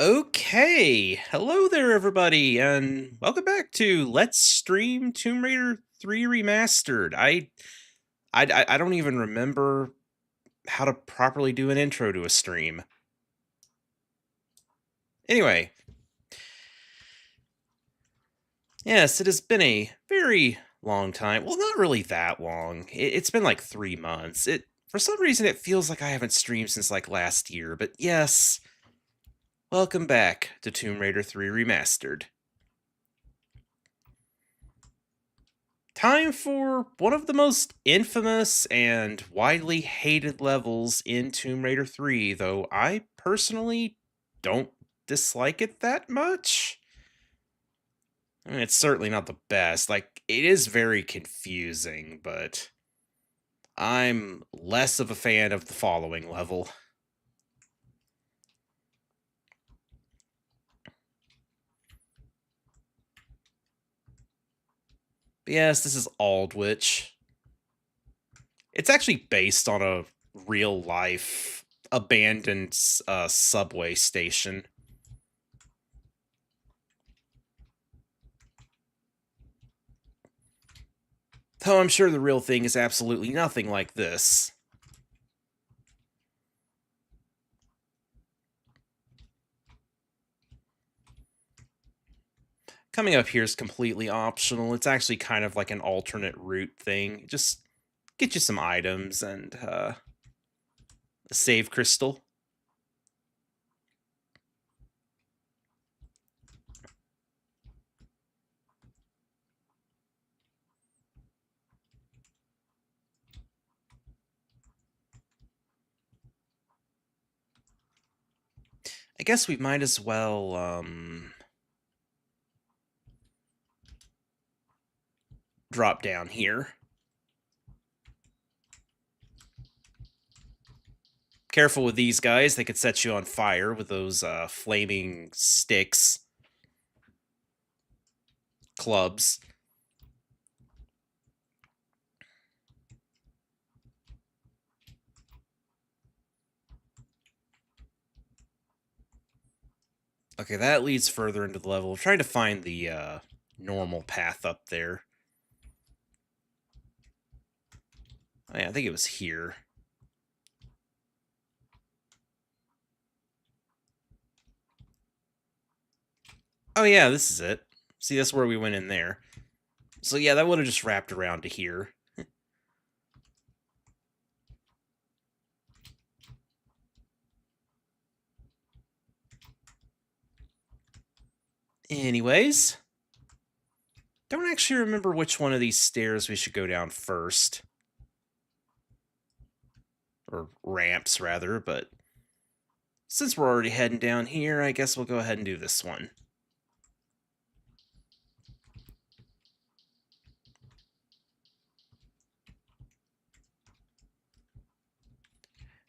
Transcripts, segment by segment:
Okay, hello there, everybody, and welcome back to Let's Stream Tomb Raider 3 Remastered. I don't even remember how to properly do an intro to a stream. Anyway, yes, it has been a very long time. Well, not really that long. It's been like 3 months. For some reason it feels like I haven't streamed since like last year. But yes, welcome back to Tomb Raider 3 Remastered. Time for one of the most infamous and widely hated levels in Tomb Raider 3, though I personally don't dislike it that much. I mean, it's certainly not the best. Like, it is very confusing, but I'm less of a fan of the following level. But yes, this is Aldwych. It's actually based on a real life abandoned subway station. Though I'm sure the real thing is absolutely nothing like this. Coming up here is completely optional. It's actually kind of like an alternate route thing. Just get you some items and a save crystal. I guess we might as well drop down here. Careful with these guys, they could set you on fire with those flaming sticks. Clubs. Okay, that leads further into the level. I'm trying to find the normal path up there. Oh, yeah, I think it was here. Oh yeah, this is it. See, that's where we went in there. So yeah, that would have just wrapped around to here. Anyways, don't actually remember which one of these stairs we should go down first. Or ramps, rather, but since we're already heading down here, I guess we'll go ahead and do this one.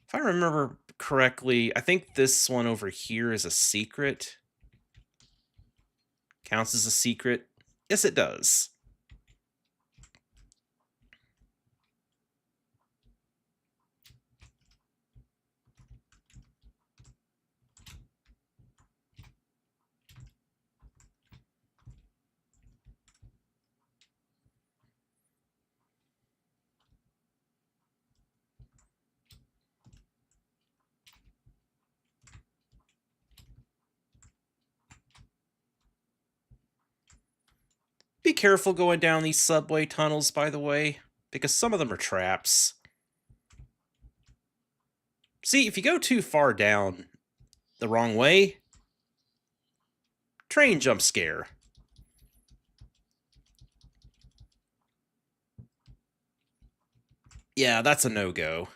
If I remember correctly, I think this one over here is a secret. Counts as a secret. Yes, it does. Be careful going down these subway tunnels, by the way, because some of them are traps. See, if you go too far down the wrong way, train jump scare. Yeah, that's a no-go.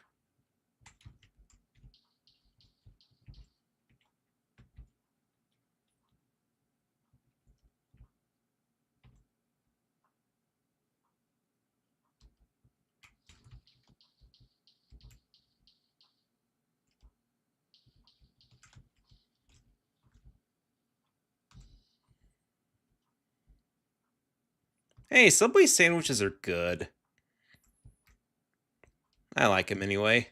Hey, Subway sandwiches are good. I like them anyway.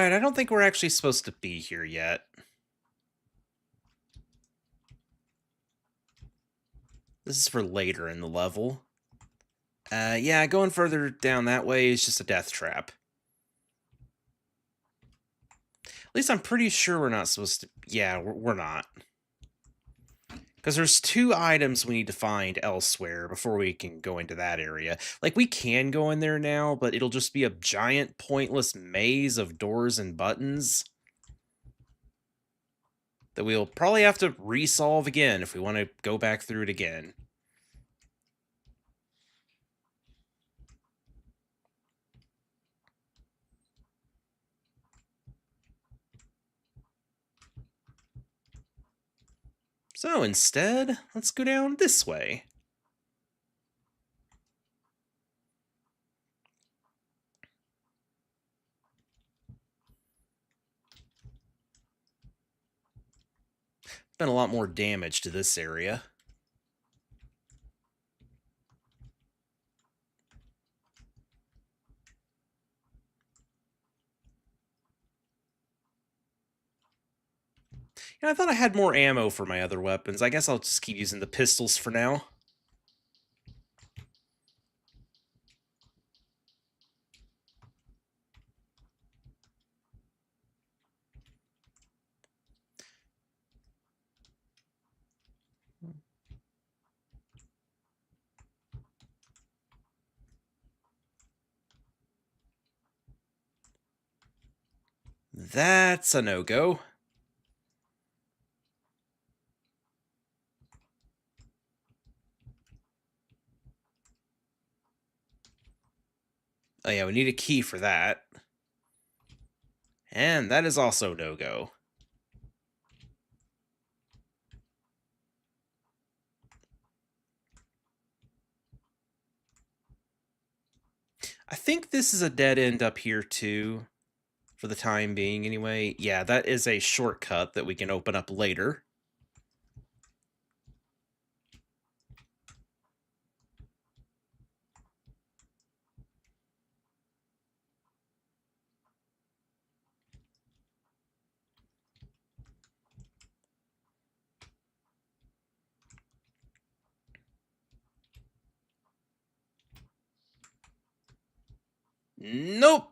Alright, I don't think we're actually supposed to be here yet. This is for later in the level. Yeah, going further down that way is just a death trap. At least I'm pretty sure we're not supposed to... Yeah, we're not. Because there's 2 items we need to find elsewhere before we can go into that area. Like, we can go in there now, but it'll just be a giant, pointless maze of doors and buttons that we'll probably have to resolve again if we want to go back through it again. So instead, let's go down this way. Been a lot more damage to this area. Yeah, I thought I had more ammo for my other weapons. I guess I'll just keep using the pistols for now. That's a no-go. Oh yeah, we need a key for that. And that is also no-go. I think this is a dead end up here too, for the time being anyway. Yeah, that is a shortcut that we can open up later. Nope.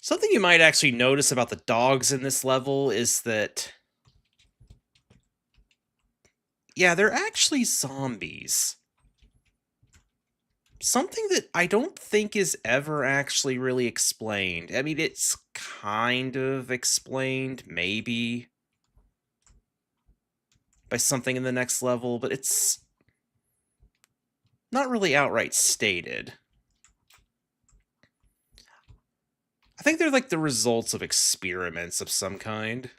Something you might actually notice about the dogs in this level is that... yeah, they're actually zombies. Something that I don't think is ever actually really explained. I mean, it's kind of explained, maybe, by something in the next level, but it's not really outright stated. I think they're like the results of experiments of some kind.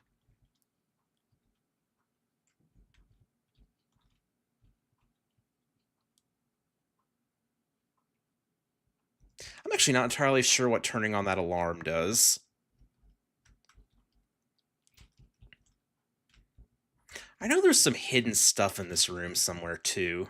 I'm actually not entirely sure what turning on that alarm does. I know there's some hidden stuff in this room somewhere, too.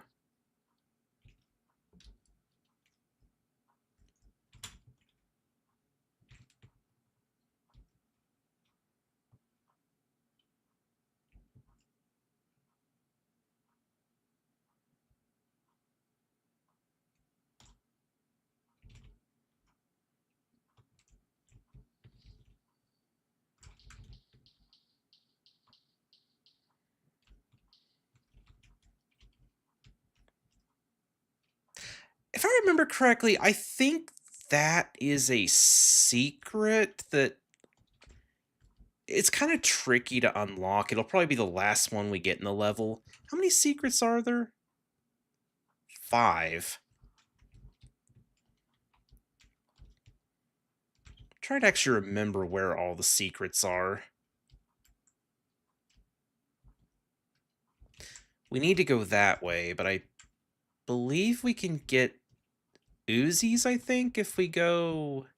If I remember correctly, I think that is a secret that... it's kind of tricky to unlock. It'll probably be the last one we get in the level. How many secrets are there? 5. Try to actually remember where all the secrets are. We need to go that way, but I believe we can get Uzis, I think, if we go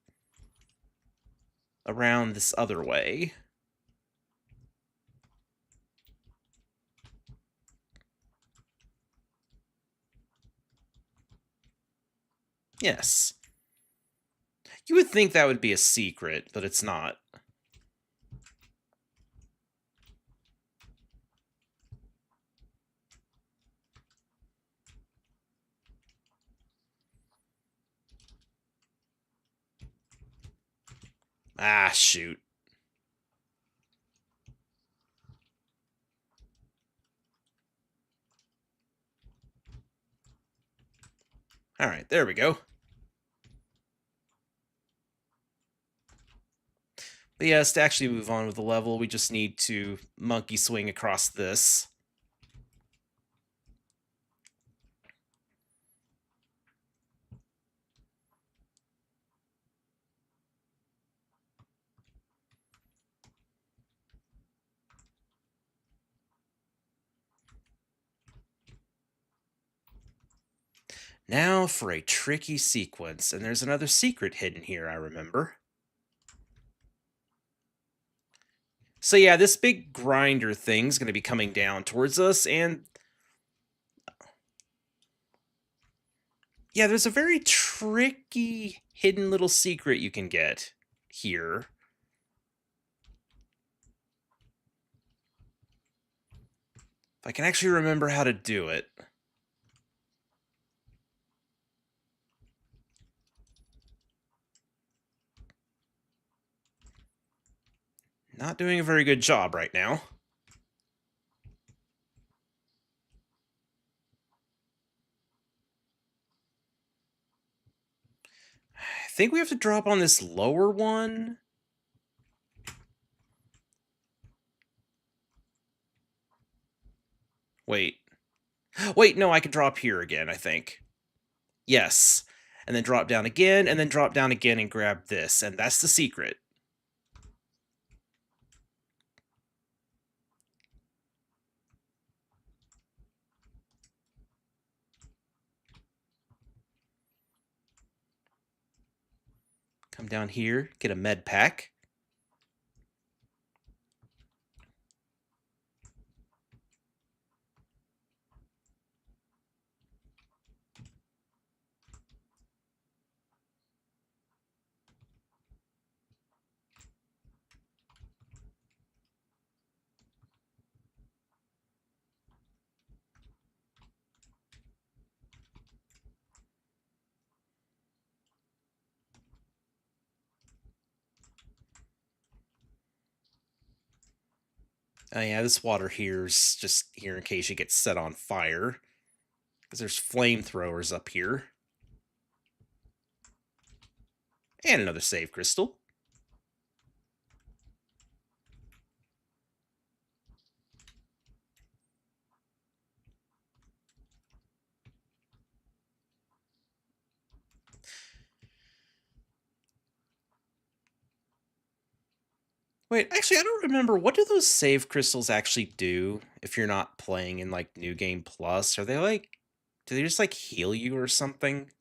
around this other way. Yes. You would think that would be a secret, but it's not. Ah, shoot. Alright, there we go. But yes, to actually move on with the level, we just need to monkey swing across this. Now for a tricky sequence, and there's another secret hidden here, I remember. So yeah, this big grinder thing's going to be coming down towards us, and yeah, there's a very tricky hidden little secret you can get here. If I can actually remember how to do it. Not doing a very good job right now. I think we have to drop on this lower one. Wait. Wait, no, I can drop here again, I think. Yes. And then drop down again, and then drop down again and grab this, and that's the secret. Come down here, get a med pack. Oh yeah, this water here's just here in case you get set on fire. Because there's flamethrowers up here. And another save crystal. Wait, actually, I don't remember. What do those save crystals actually do if you're not playing in, like, New Game Plus? Are they, like... Do they just, like, heal you or something?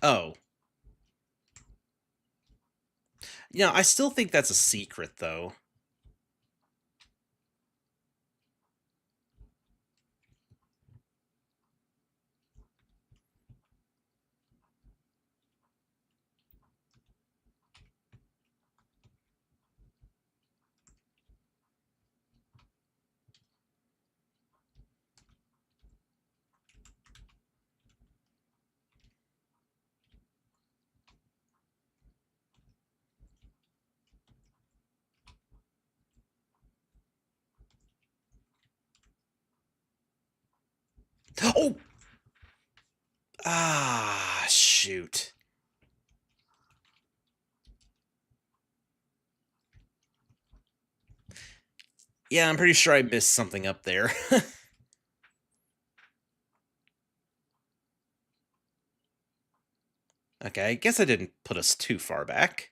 Oh. Yeah, I still think that's a secret, though. Oh! Ah, shoot. Yeah, I'm pretty sure I missed something up there. Okay, I guess I didn't put us too far back.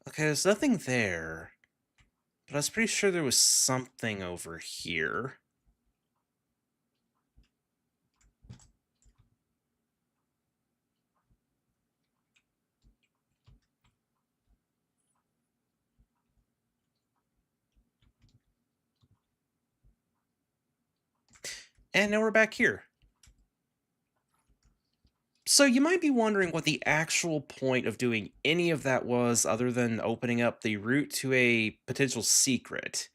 Okay, there's nothing there. But I was pretty sure there was something over here. And now we're back here. So you might be wondering what the actual point of doing any of that was other than opening up the route to a potential secret.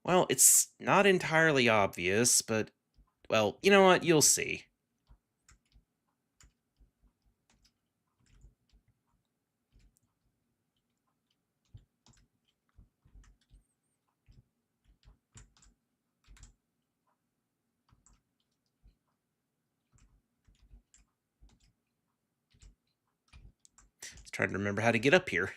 Well, it's not entirely obvious, but, well, you know what? You'll see. Just trying to remember how to get up here.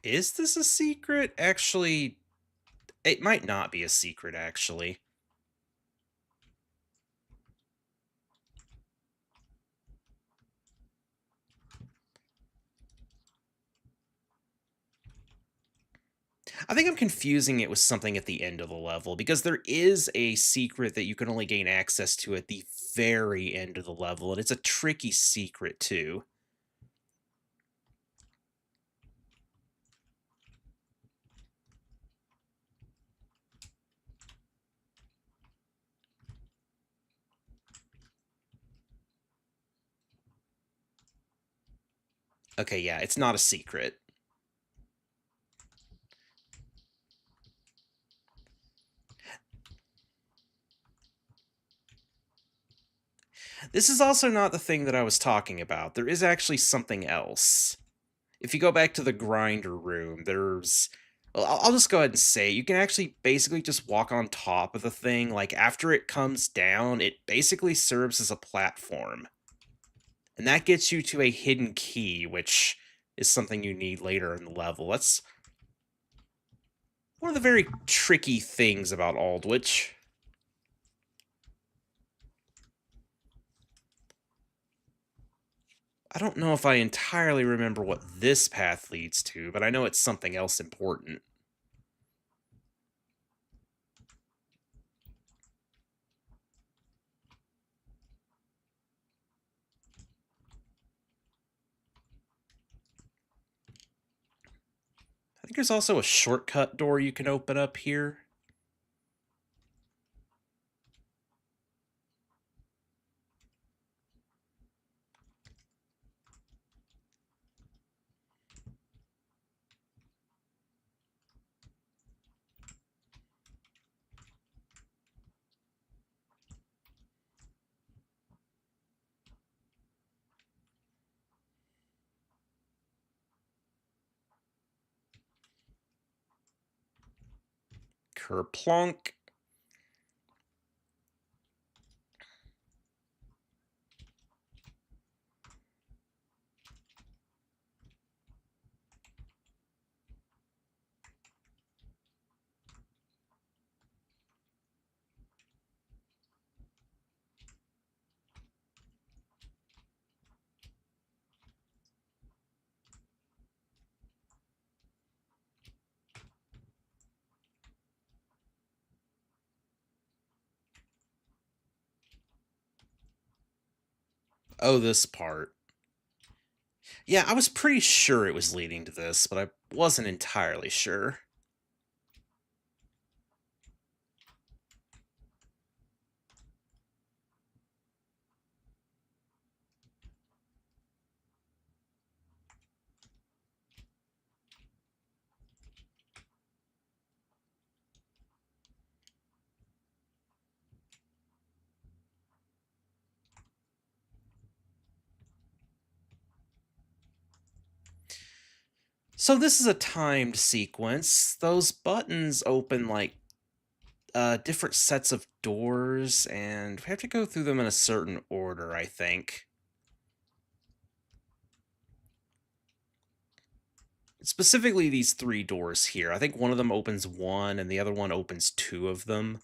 Is this a secret? Actually, it might not be a secret, actually. I think I'm confusing it with something at the end of the level, because there is a secret that you can only gain access to at the very end of the level, and it's a tricky secret, too. Okay, yeah, it's not a secret. This is also not the thing that I was talking about. There is actually something else. If you go back to the grinder room, there's... Well, I'll just go ahead and say, you can actually basically just walk on top of the thing. Like, after it comes down, it basically serves as a platform. And that gets you to a hidden key, which is something you need later in the level. That's one of the very tricky things about Aldwych. I don't know if I entirely remember what this path leads to, but I know it's something else important. I think there's also a shortcut door you can open up here. Kerplonk. Oh, this part. Yeah, I was pretty sure it was leading to this, but I wasn't entirely sure. So this is a timed sequence. Those buttons open like different sets of doors, and we have to go through them in a certain order, I think. Specifically these 3 doors here. I think one of them opens 1 and the other one opens 2 of them.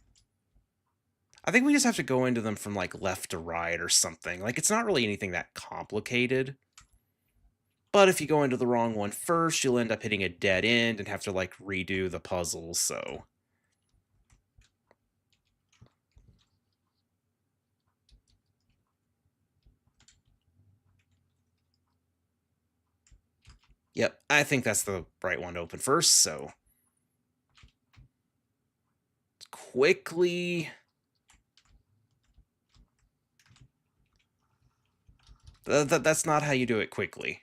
I think we just have to go into them from like left to right or something. Like it's not really anything that complicated. But if you go into the wrong one first, you'll end up hitting a dead end and have to like redo the puzzle, so. Yep, I think that's the right one to open first, so. Quickly. That's not how you do it quickly.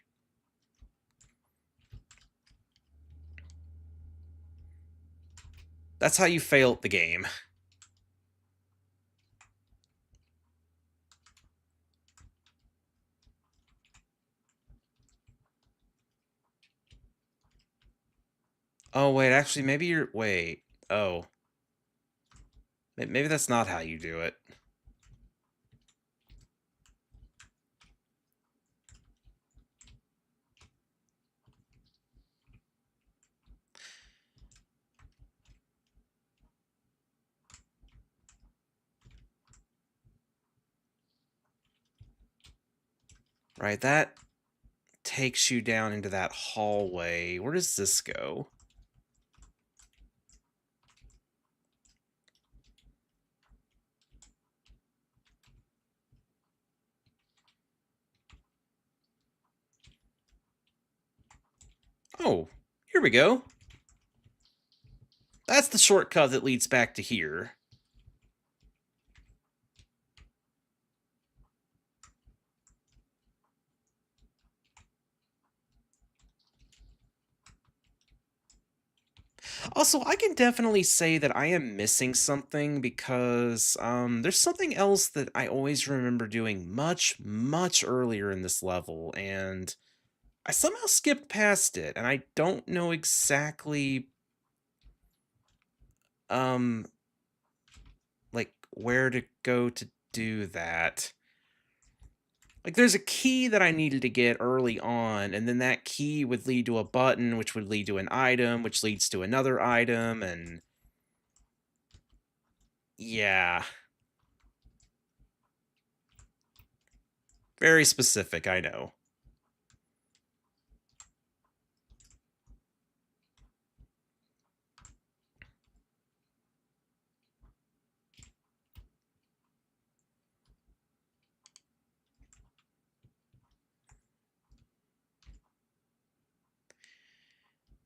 That's how you fail at the game. Oh, wait, actually, maybe you're... Wait. Oh. Maybe that's not how you do it. Right, that takes you down into that hallway. Where does this go? Oh, here we go. That's the shortcut that leads back to here. Also, I can definitely say that I am missing something because there's something else that I always remember doing much, much earlier in this level, and I somehow skipped past it, and I don't know exactly um like where to go to do that. Like there's a key that I needed to get early on, and then that key would lead to a button, which would lead to an item, which leads to another item, and yeah. Very specific, I know.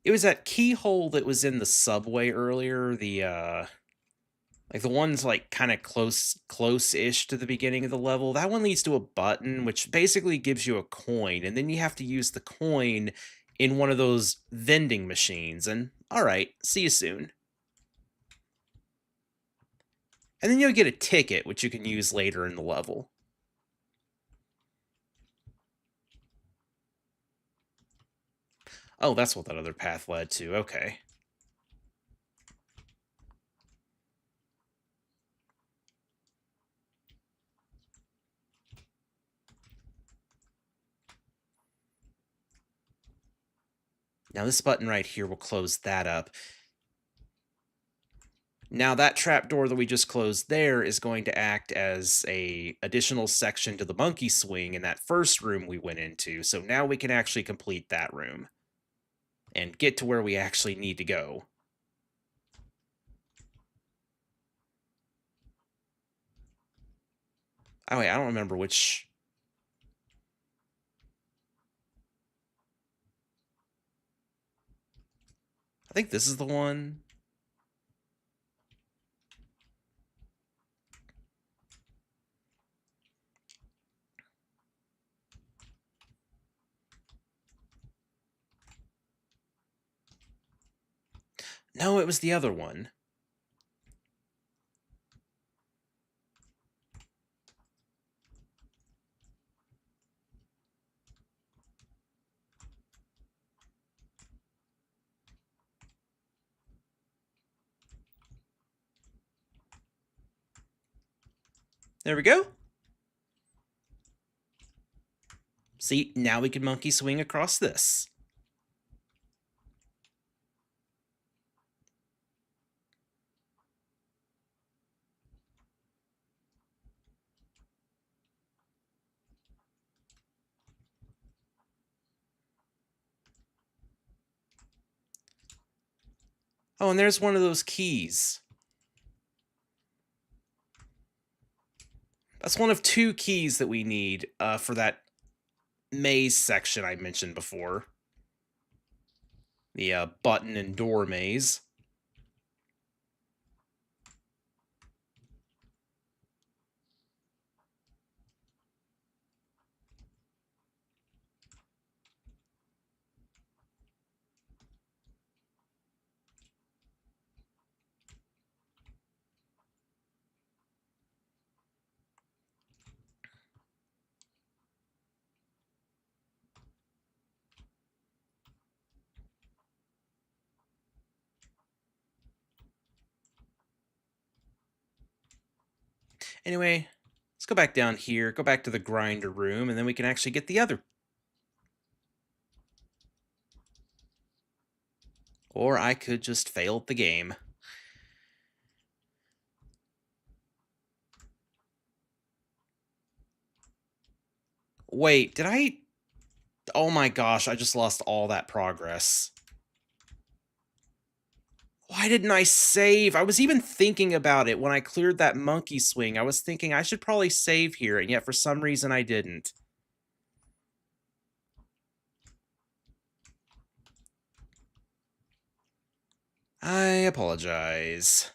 It was that keyhole that was in the subway earlier, the like the one's like kind of close-ish to the beginning of the level. That one leads to a button which basically gives you a coin, and then you have to use the coin in one of those vending machines. And all right, see you soon. And then you'll get a ticket which you can use later in the level. Oh, that's what that other path led to. Okay. Now this button right here will close that up. Now that trapdoor that we just closed there is going to act as a additional section to the monkey swing in that first room we went into. So now we can actually complete that room and get to where we actually need to go. Oh wait, I don't remember which. I think this is the one. No, it was the other one. There we go. See, now we can monkey swing across this. Oh, and there's one of those keys. That's one of 2 keys that we need for that maze section I mentioned before. The button and door maze. Anyway, let's go back down here, go back to the grinder room, and then we can actually get the other. Or I could just fail at the game. Wait, did I... Oh my gosh, I just lost all that progress. Why didn't I save? I was even thinking about it when I cleared that monkey swing. I was thinking I should probably save here, and yet for some reason I didn't. I apologize.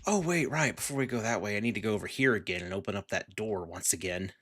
Oh, wait, right. Before we go that way, I need to go over here again and open up that door once again.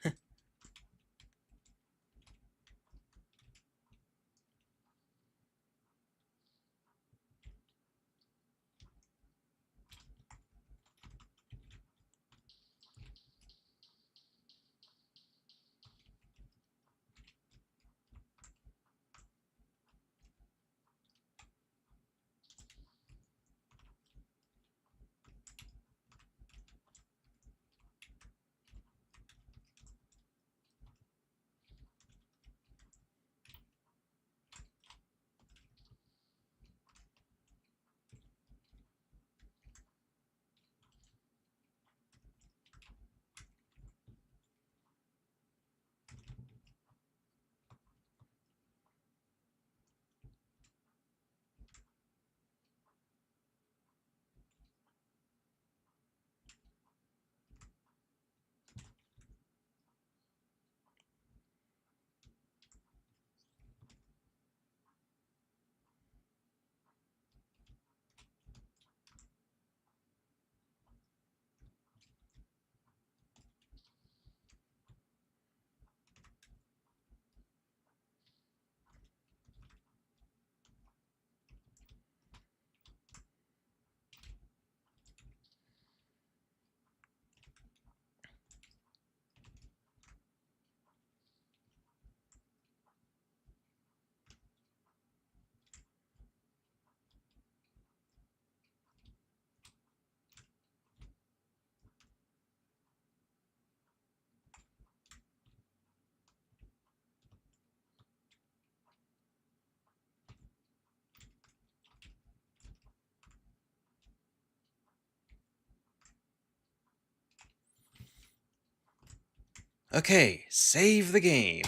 Okay, save the game.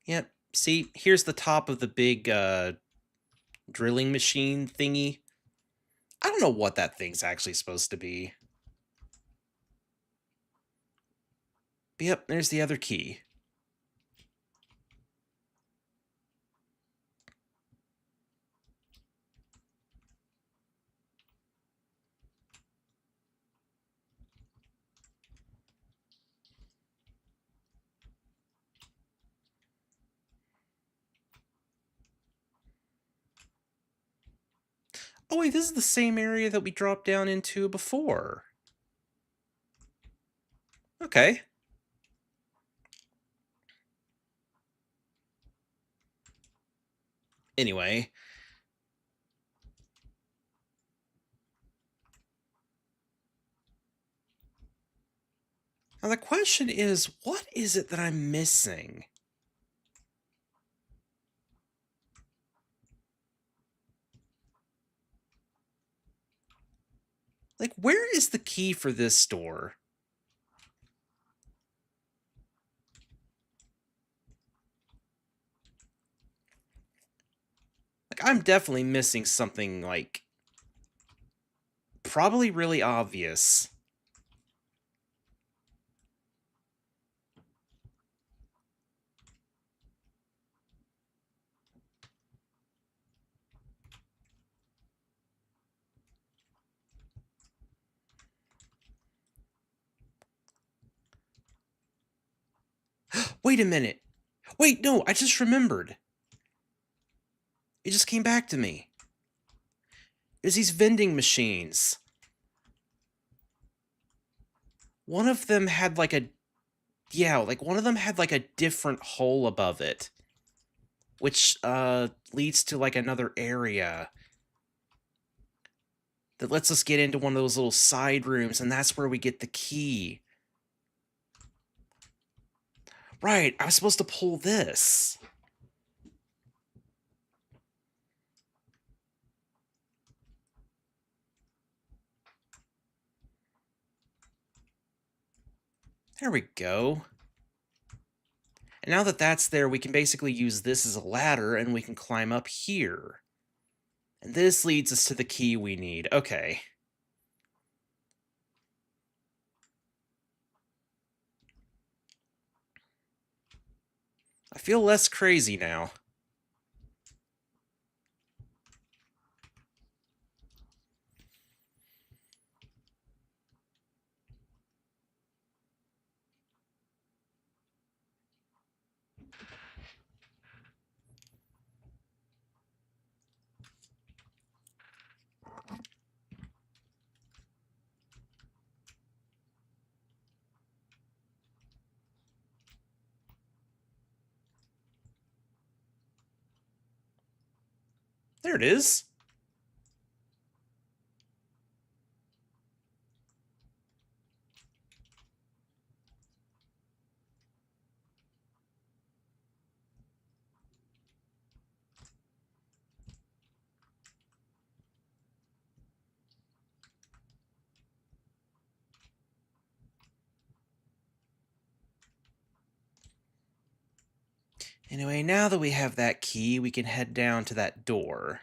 Yep, see, here's the top of the big drilling machine thingy. I don't know what that thing's actually supposed to be. But yep, there's the other key. Oh wait, this is the same area that we dropped down into before. Okay. Anyway. Now the question is, what is it that I'm missing? Like, where is the key for this door? Like, I'm definitely missing something, like, probably really obvious. Wait a minute. Wait, no, I just remembered. It just came back to me. There's these vending machines. One of them had like a... Yeah, like one of them had like a different hole above it. Which, leads to like another area. That lets us get into one of those little side rooms, and that's where we get the key. Right, I was supposed to pull this. There we go. And now that that's there, we can basically use this as a ladder, and we can climb up here. And this leads us to the key we need. Okay. I feel less crazy now. There it is. Anyway, now that we have that key, we can head down to that door.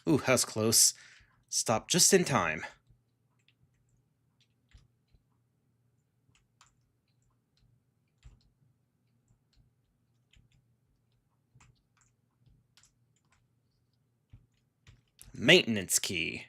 Ooh, that was close. Stop just in time. Maintenance key.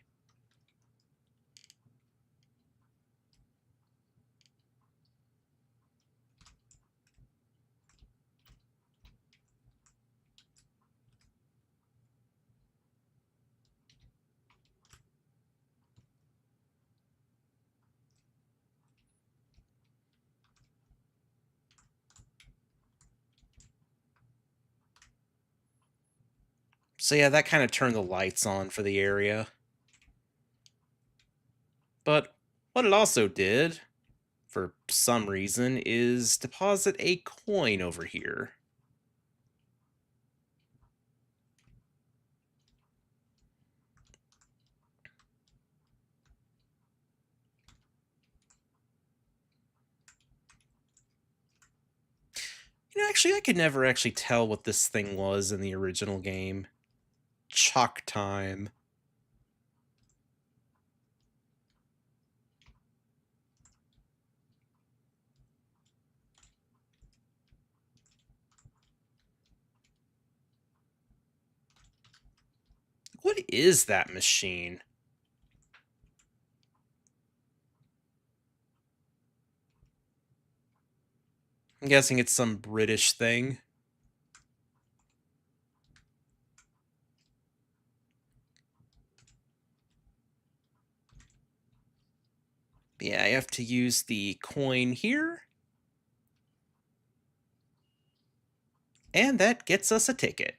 So yeah, that kind of turned the lights on for the area. But what it also did, for some reason, is deposit a coin over here. Actually, I could never actually tell what this thing was in the original game. Chalk time. What is that machine? I'm guessing it's some British thing. Yeah, I have to use the coin here. And that gets us a ticket.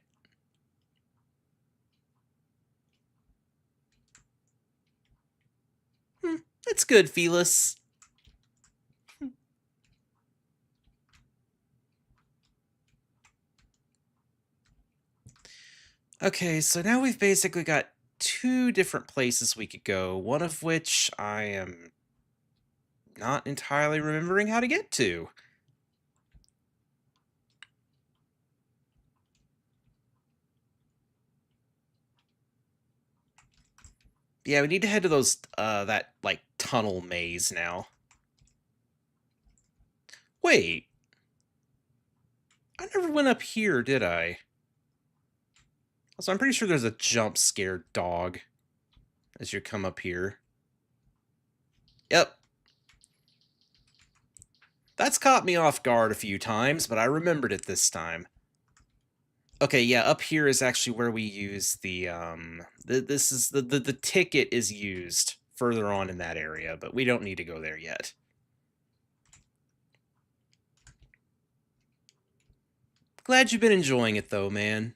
That's good, Felis. Okay, so now we've basically got two different places we could go, one of which I am not entirely remembering how to get to. Yeah, we need to head to those, that, like, tunnel maze now. Wait. I never went up here, did I? Also, I'm pretty sure there's a jump scare dog as you come up here. Yep. That's caught me off guard a few times, but I remembered it this time. Okay, yeah, up here is actually where we use the, this is, the ticket is used further on in that area, but we don't need to go there yet. Glad you've been enjoying it, though, man.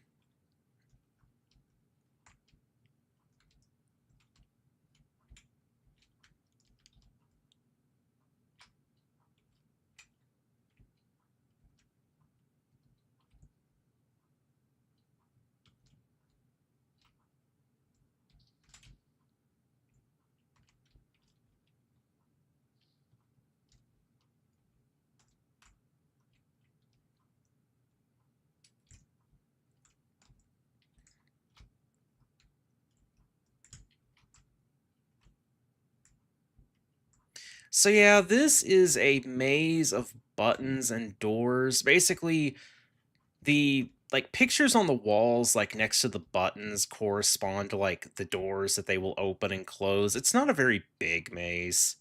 So yeah, this is a maze of buttons and doors. Basically, the like pictures on the walls like next to the buttons correspond to like the doors that they will open and close. It's not a very big maze.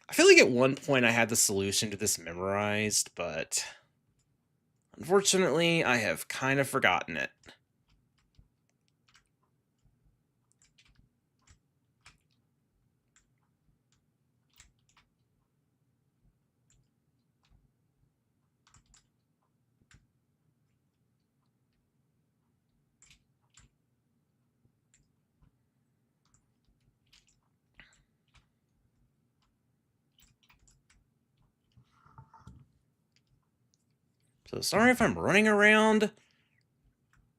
I feel like at one point I had the solution to this memorized, but unfortunately I have kind of forgotten it. So sorry if I'm running around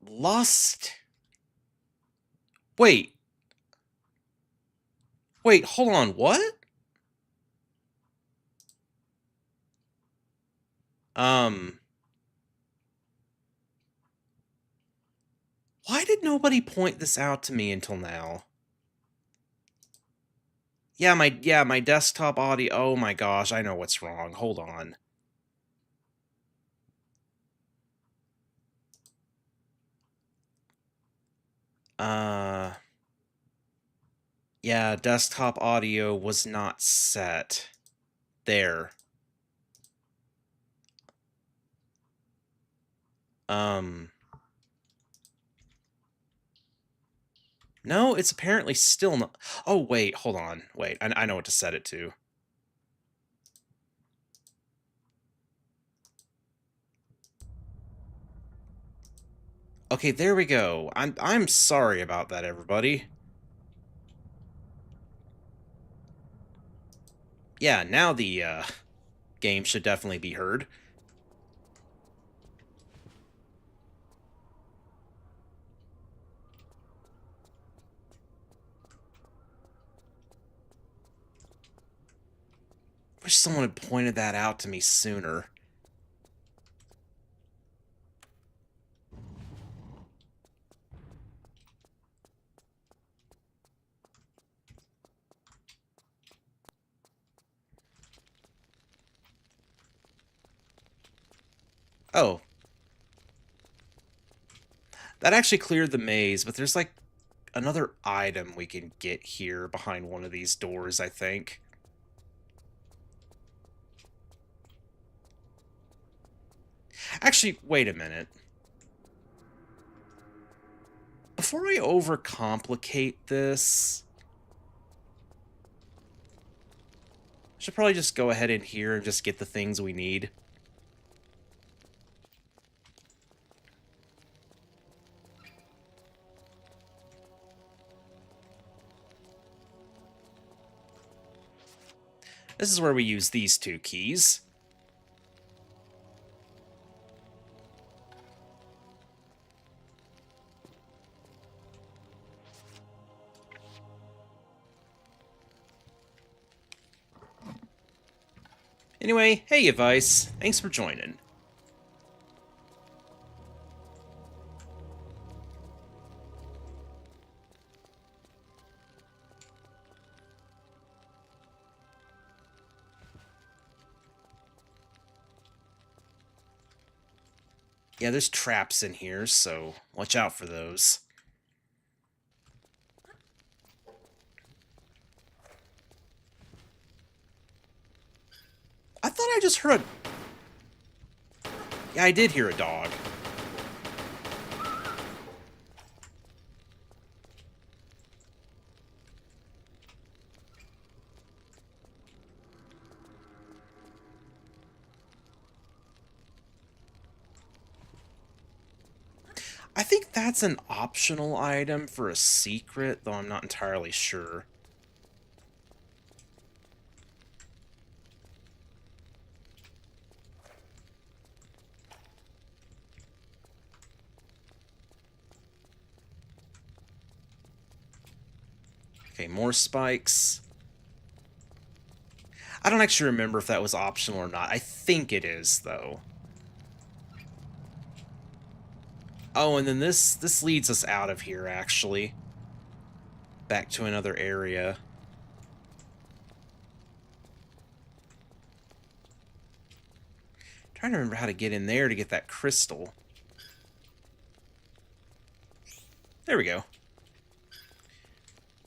lost. Wait. Wait, hold on, what? Um, why did nobody point this out to me until now? Yeah, my desktop audio. Oh my gosh, I know what's wrong. Hold on. Uh, yeah, desktop audio was not set. There. Um, no, it's apparently still not. Oh, wait, hold on. Wait, I know what to set it to. Okay, there we go. I'm sorry about that, everybody. Yeah, now the game should definitely be heard. Wish someone had pointed that out to me sooner. Oh, that actually cleared the maze, but there's like another item we can get here behind one of these doors, I think. Actually, wait a minute. Before I overcomplicate this, I should probably just go ahead in here and just get the things we need. This is where we use these two keys. Anyway, hey Vice, thanks for joining. Yeah, there's traps in here, so watch out for those. I thought I just heard a... Yeah, I did hear a dog. I think that's an optional item for a secret, though I'm not entirely sure. Okay, more spikes. I don't actually remember if that was optional or not. I think it is, though. Oh, and then this leads us out of here, actually. Back to another area. Trying to remember how to get in there to get that crystal. There we go.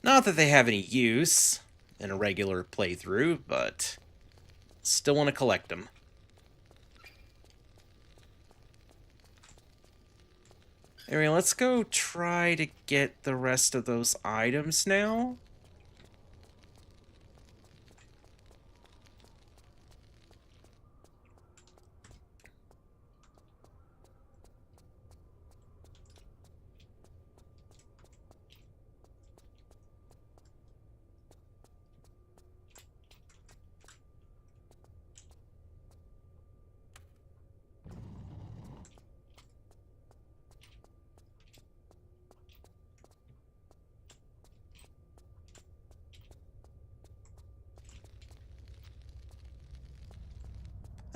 Not that they have any use in a regular playthrough, but still want to collect them. Anyway, let's go try to get the rest of those items now.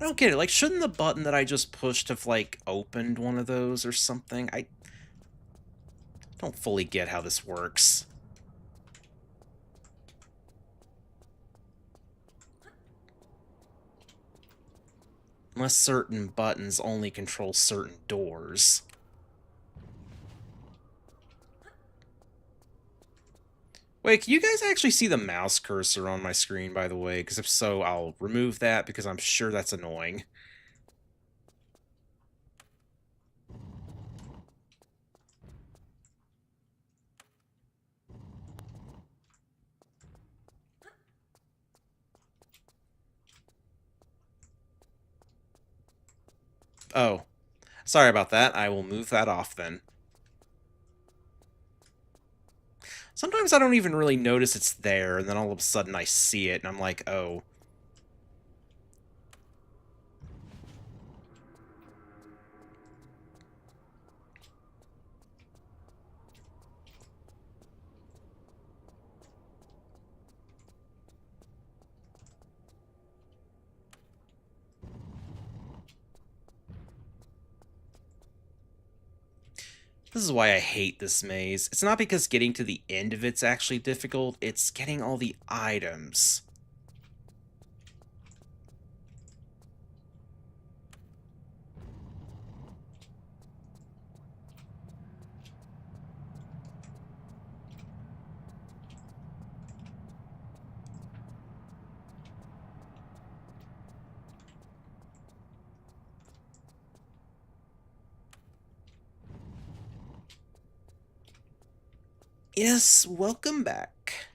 I don't get it. Like, shouldn't the button that I just pushed have, like, opened one of those or something? I don't fully get how this works. Unless certain buttons only control certain doors. Wait, can you guys actually see the mouse cursor on my screen, by the way? Because if so, I'll remove that because I'm sure that's annoying. Oh, sorry about that. I will move that off then. Sometimes I don't even really notice it's there, and then all of a sudden I see it, and I'm like, oh. This is why I hate this maze. It's not because getting to the end of it's actually difficult, it's getting all the items. Yes, welcome back.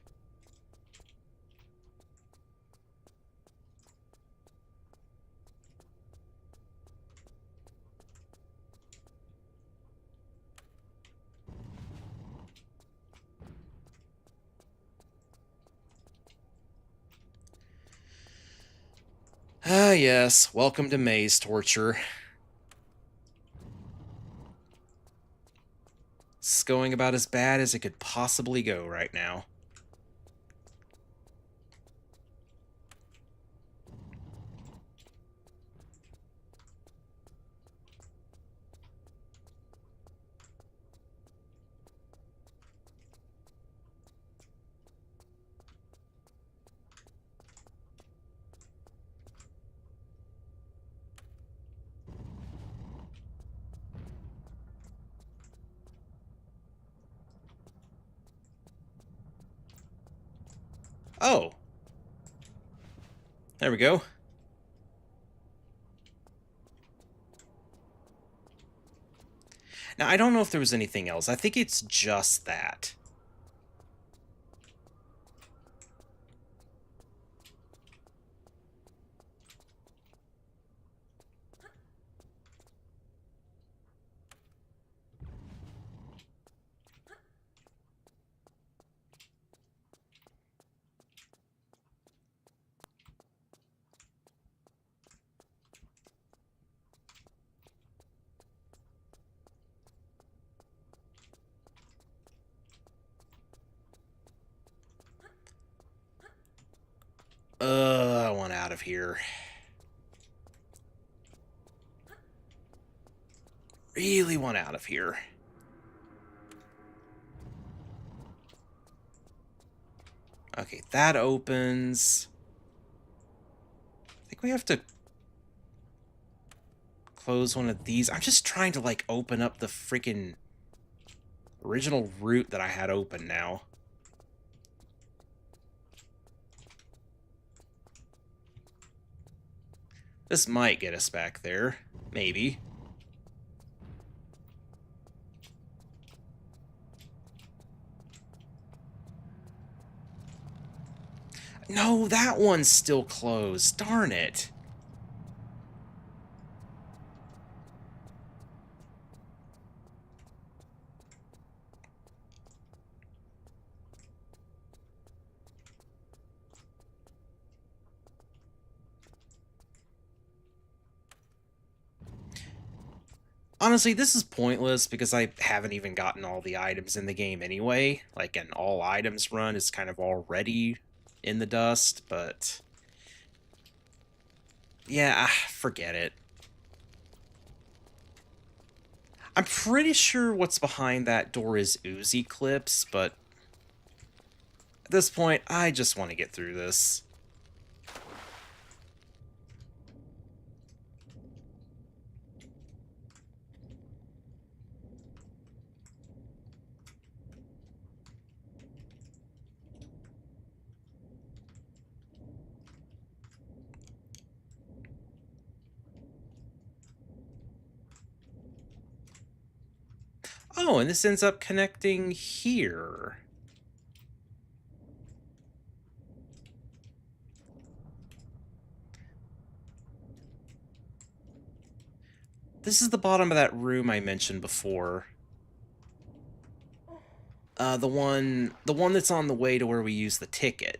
Ah, yes, welcome to maze torture. It's going about as bad as it could possibly go right now. Oh. There we go. Now, I don't know if there was anything else. I think it's just that. I want out of here. Really want out of here. Okay, that opens. I think we have to close one of these. I'm just trying to, like, open up the freaking original route that I had open now. This might get us back there. Maybe. No, that one's still closed. Darn it. Honestly, this is pointless because I haven't even gotten all the items in the game anyway. Like, an all items run is kind of already in the dust, but yeah, forget it. I'm pretty sure what's behind that door is Uzi clips, but at this point, I just want to get through this. Oh, and this ends up connecting here. This is the bottom of that room I mentioned before. The one that's on the way to where we use the ticket.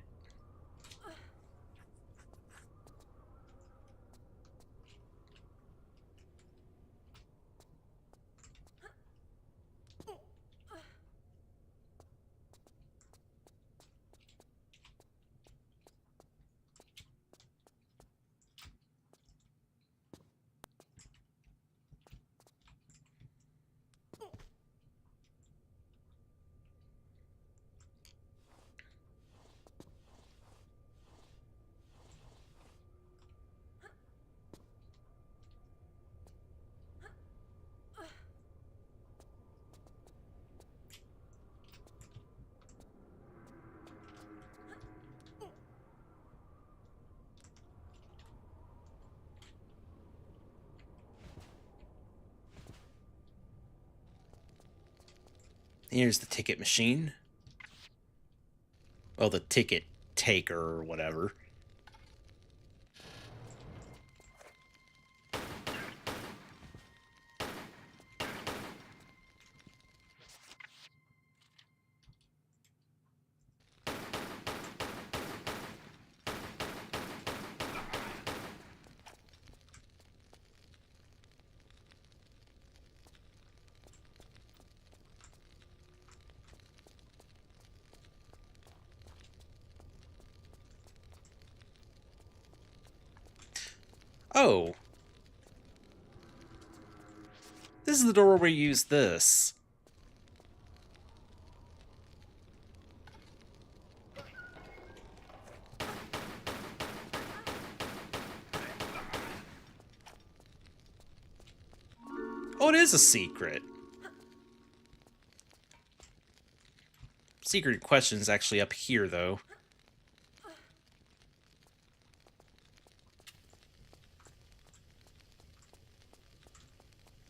Here's the ticket machine. Well, the ticket taker or whatever. Oh. This is the door where we use this. Oh, it is a secret. Secret question's actually up here, though.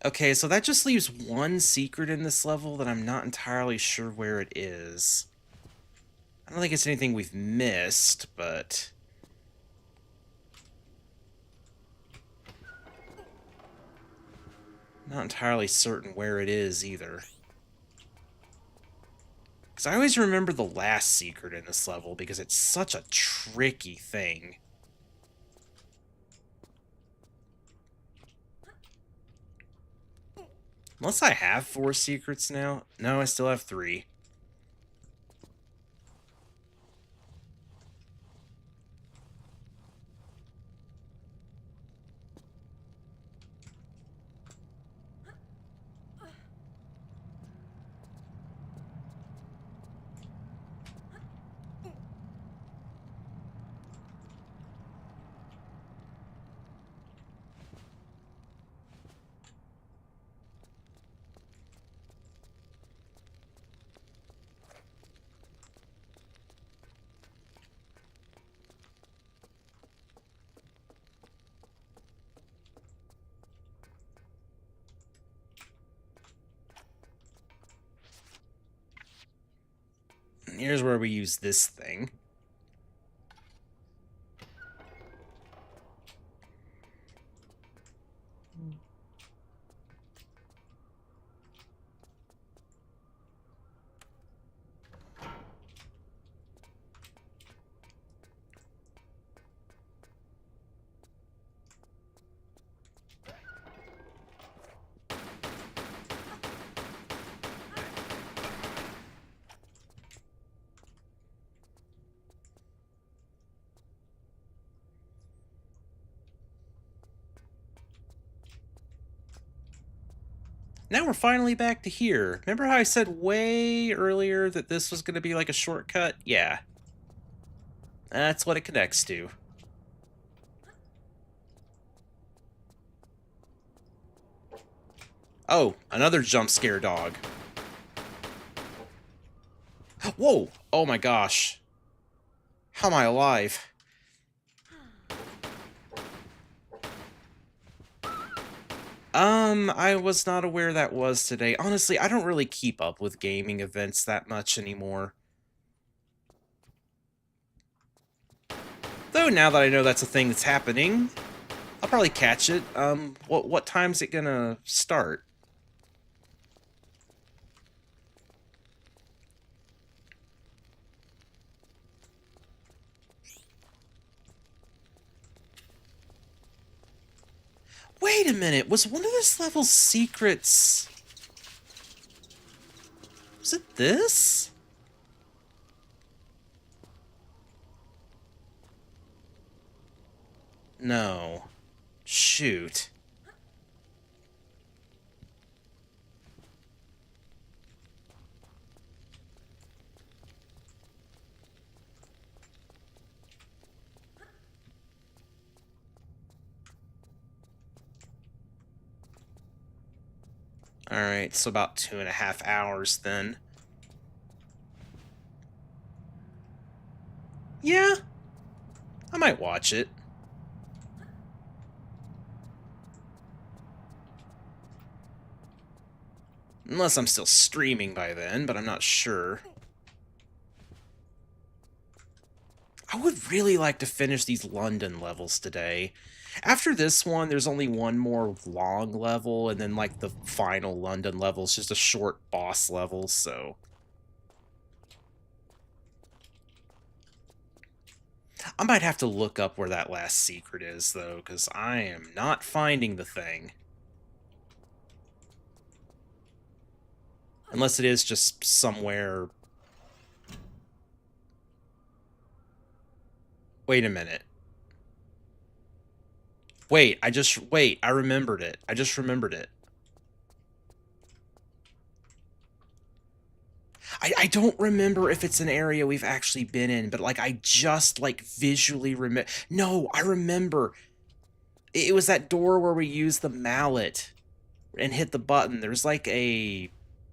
Okay, so that just leaves one secret in this level that I'm not entirely sure where it is. I don't think it's anything we've missed, but... not entirely certain where it is, either. Because I always remember the last secret in this level, because it's such a tricky thing. Unless I have 4 secrets now. No, I still have 3. Here's where we use this thing. Now we're finally back to here. Remember how I said way earlier that this was going to be like a shortcut? Yeah. That's what it connects to. Oh, another jump scare dog. Whoa! Oh my gosh. How am I alive? I was not aware that was today. Honestly, I don't really keep up with gaming events that much anymore. Though now that I know that's a thing that's happening, I'll probably catch it. What time's it gonna start? Wait a minute, was one of this level's secrets... Was it this? No. Shoot. Alright, so about 2.5 hours then. Yeah, I might watch it. Unless I'm still streaming by then, but I'm not sure. I would really like to finish these London levels today. After this one, there's only one more long level, and then, like, the final London level is just a short boss level, so... I might have to look up where that last secret is, though, because I am not finding the thing. Unless it is just somewhere... Wait a minute. Wait, I remembered it. I just remembered it. I don't remember if it's an area we've actually been in, but, like, I just, like, visually remember... No, I remember. It was that door where we used the mallet and hit the button. There's, like, a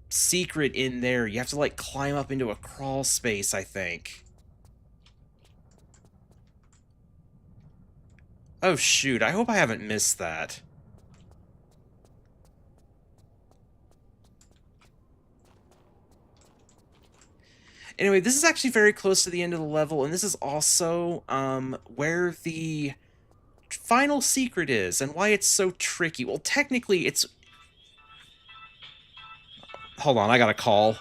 secret in there. You have to, like, climb up into a crawl space, I think. Oh, shoot. I hope I haven't missed that. Anyway, this is actually very close to the end of the level, and this is also where the final secret is and why it's so tricky. Well, technically, it's... Hold on, I got a call.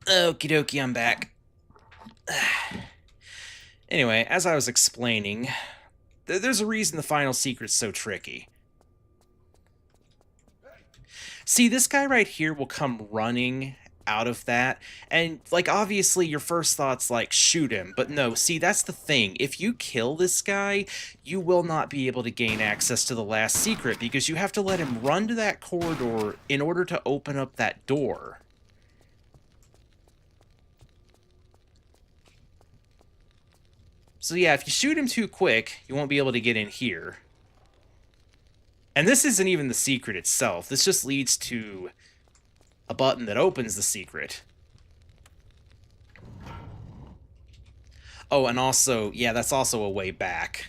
Okie dokie, I'm back. Anyway, as I was explaining, there's a reason the final secret's so tricky. See, this guy right here will come running out of that, and, like, obviously your first thought's like, shoot him, but no, see, that's the thing. If you kill this guy, you will not be able to gain access to the last secret, because you have to let him run to that corridor in order to open up that door. So yeah, if you shoot him too quick, you won't be able to get in here. And this isn't even the secret itself. This just leads to a button that opens the secret. Oh, and also, yeah, that's also a way back.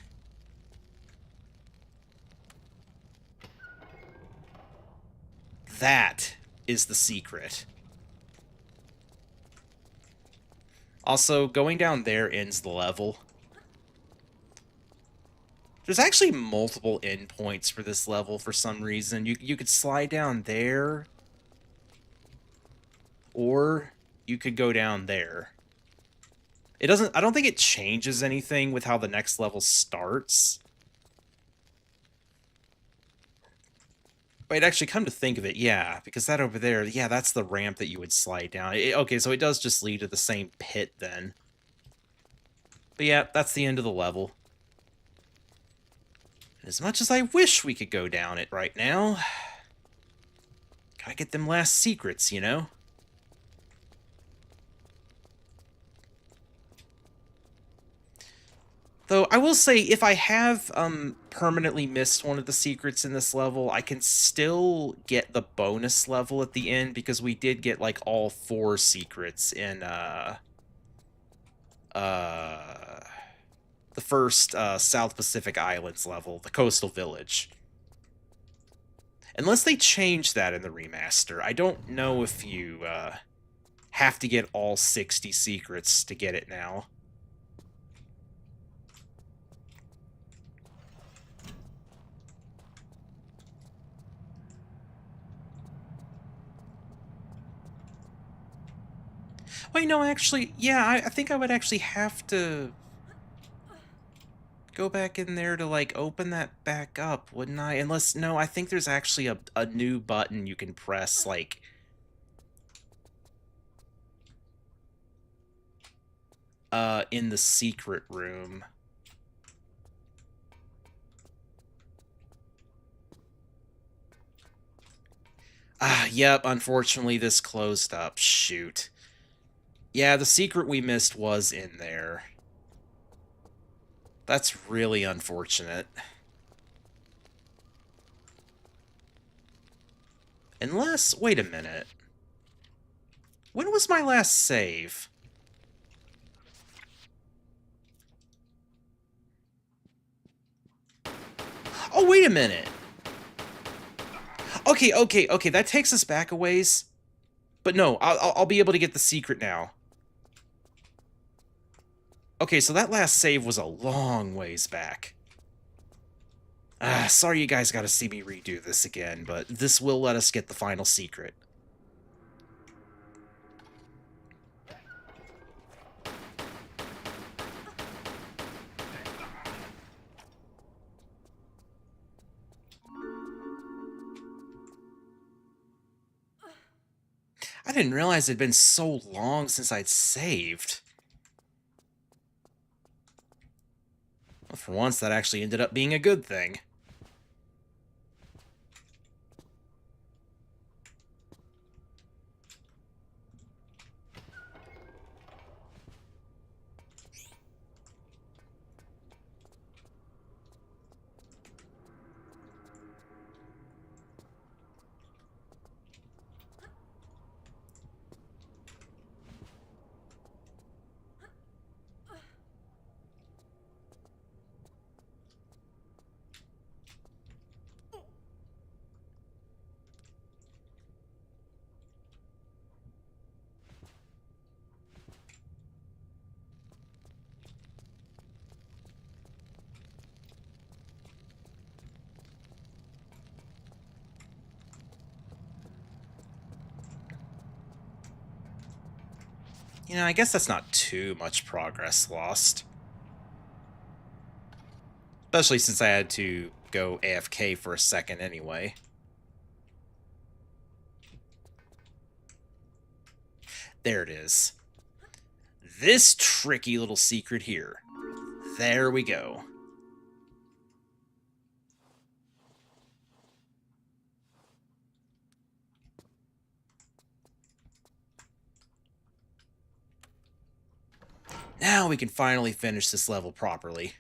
That is the secret. Also, going down there ends the level. There's actually multiple endpoints for this level for some reason. You could slide down there, or you could go down there. It doesn't... I don't think it changes anything with how the next level starts. But actually, come to think of it, yeah, because that over there, yeah, that's the ramp that you would slide down. Okay, so it does just lead to the same pit then. But yeah, that's the end of the level. And as much as I wish we could go down it right now, gotta get them last secrets, you know? Though, I will say, if I have permanently missed one of the secrets in this level, I can still get the bonus level at the end, because we did get, like, all 4 secrets in, the first South Pacific Islands level, the Coastal Village. Unless they change that in the remaster, I don't know if you have to get all 60 secrets to get it now. Wait, no, actually, yeah, I think I would actually have to go back in there to, like, open that back up, wouldn't I? Unless, no, I think there's actually a new button you can press, like... in the secret room. Yep, unfortunately this closed up. Shoot. Yeah, the secret we missed was in there. That's really unfortunate. Unless, wait a minute. When was my last save? Oh, wait a minute. Okay, that takes us back a ways. But no, I'll be able to get the secret now. Okay, so that last save was a long ways back. Sorry you guys gotta see me redo this again, but this will let us get the final secret. I didn't realize it had been so long since I'd saved. Well, for once, that actually ended up being a good thing. You know, I guess that's not too much progress lost. Especially since I had to go AFK for a second anyway. There it is. This tricky little secret here. There we go. Now we can finally finish this level properly.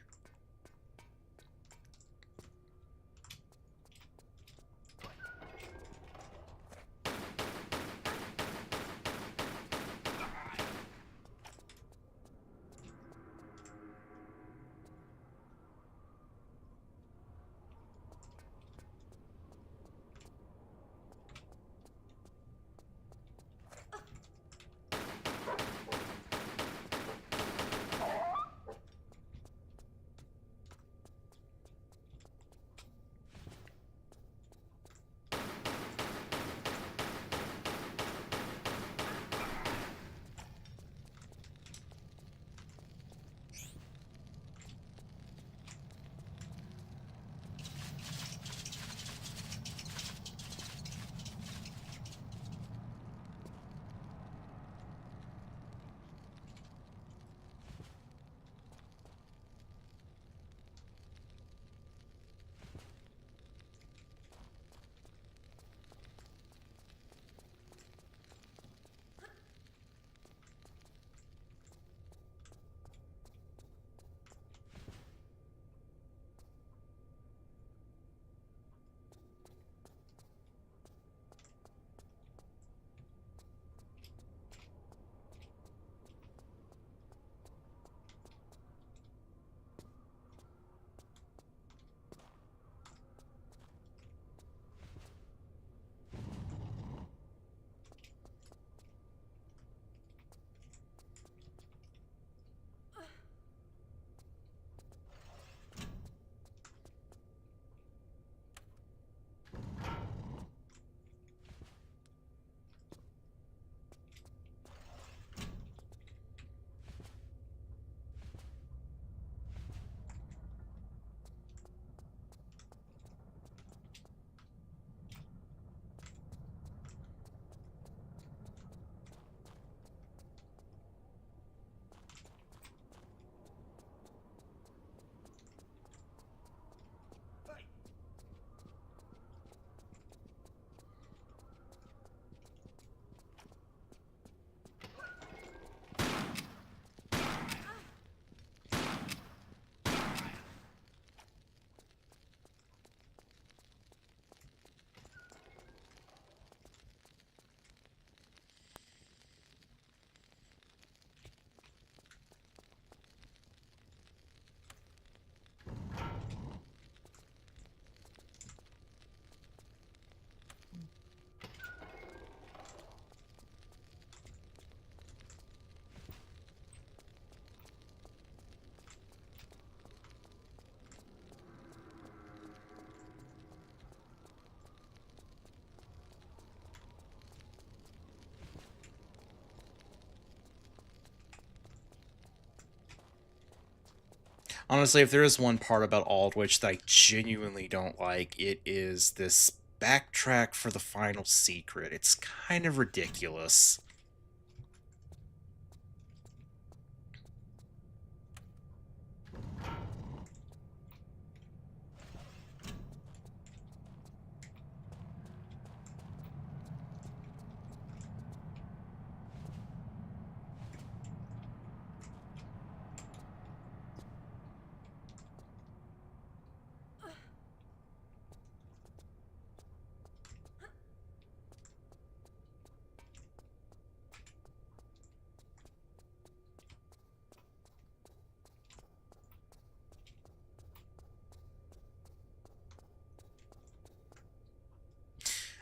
Honestly, if there is one part about Aldwych that I genuinely don't like, it is this backtrack for the final secret. It's kind of ridiculous.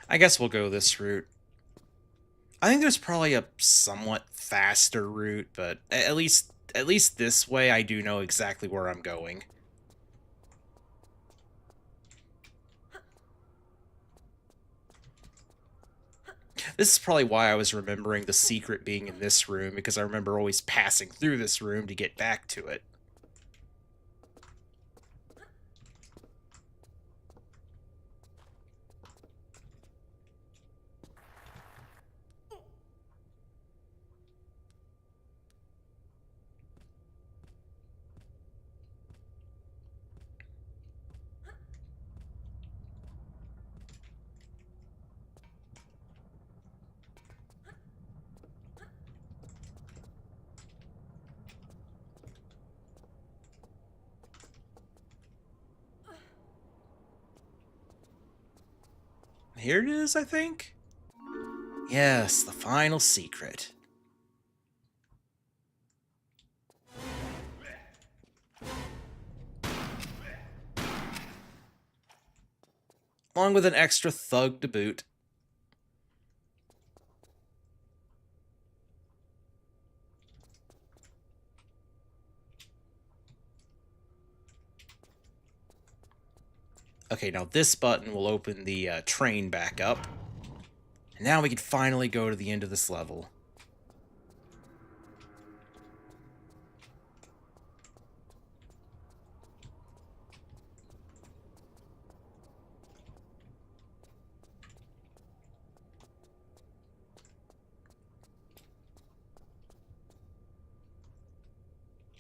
I guess we'll go this route. I think there's probably a somewhat faster route, but at least this way I do know exactly where I'm going. This is probably why I was remembering the secret being in this room, because I remember always passing through this room to get back to it. Here it is, I think? Yes, the final secret. Along with an extra thug to boot. Okay, now this button will open the train back up. And now we can finally go to the end of this level.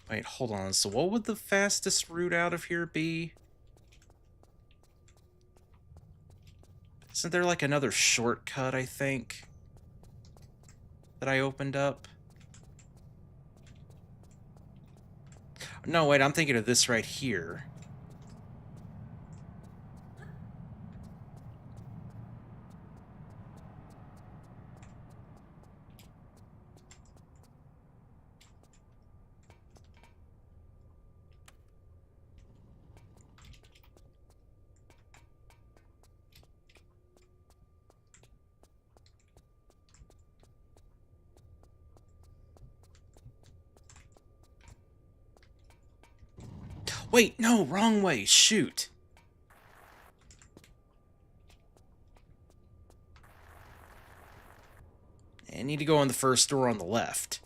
Wait, hold on. So what would the fastest route out of here be? Isn't there like another shortcut, I think, that I opened up? No, wait, I'm thinking of this right here. Wait, no, wrong way, shoot. I need to go in the first door on the left.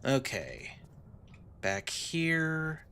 Okay. Back here.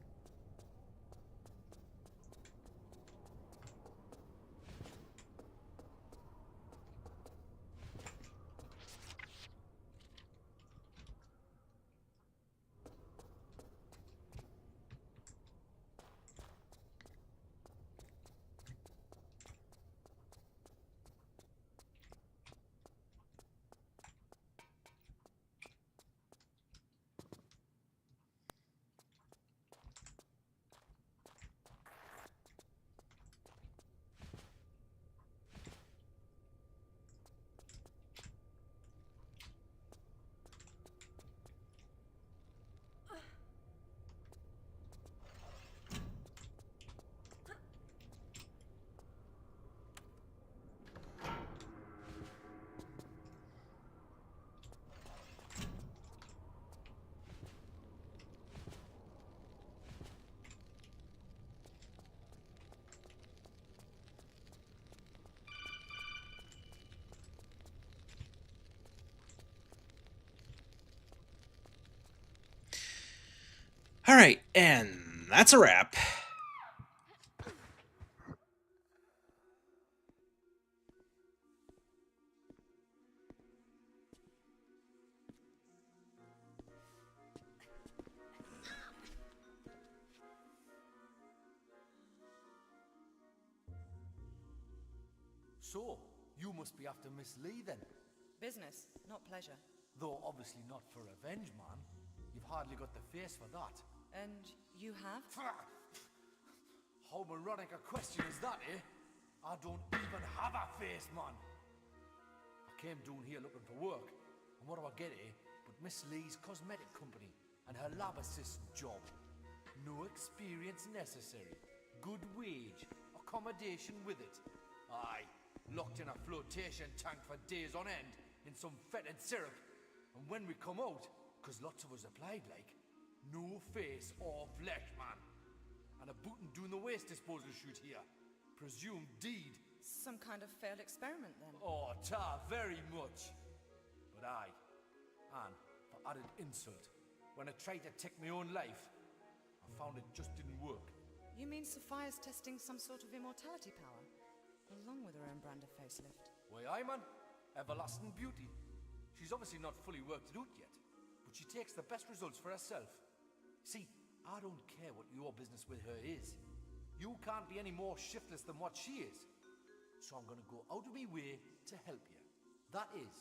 And that's a wrap. So, you must be after Miss Lee then. Business, not pleasure. Though obviously not for revenge, man. You've hardly got the face for that. And you have? How moronic a question is that, eh? I don't even have a face, man. I came down here looking for work. And what do I get, eh? But Miss Lee's cosmetic company and her lab assistant job. No experience necessary. Good wage. Accommodation with it. Aye. Locked in a flotation tank for days on end in some fetid syrup. And when we come out, because lots of us applied like, no face or flesh, man. And a bootin' doing the waste disposal shoot here. Presumed deed. Some kind of failed experiment then. Oh, very much. But aye, and for added insult, when I tried to take my own life, I found it just didn't work. You mean Sophia's testing some sort of immortality power? Along with her own brand of facelift. Why, aye, man. Everlasting beauty. She's obviously not fully worked it out yet, but she takes the best results for herself. See, I don't care what your business with her is. You can't be any more shiftless than what she is. So I'm gonna go out of my way to help you. That is,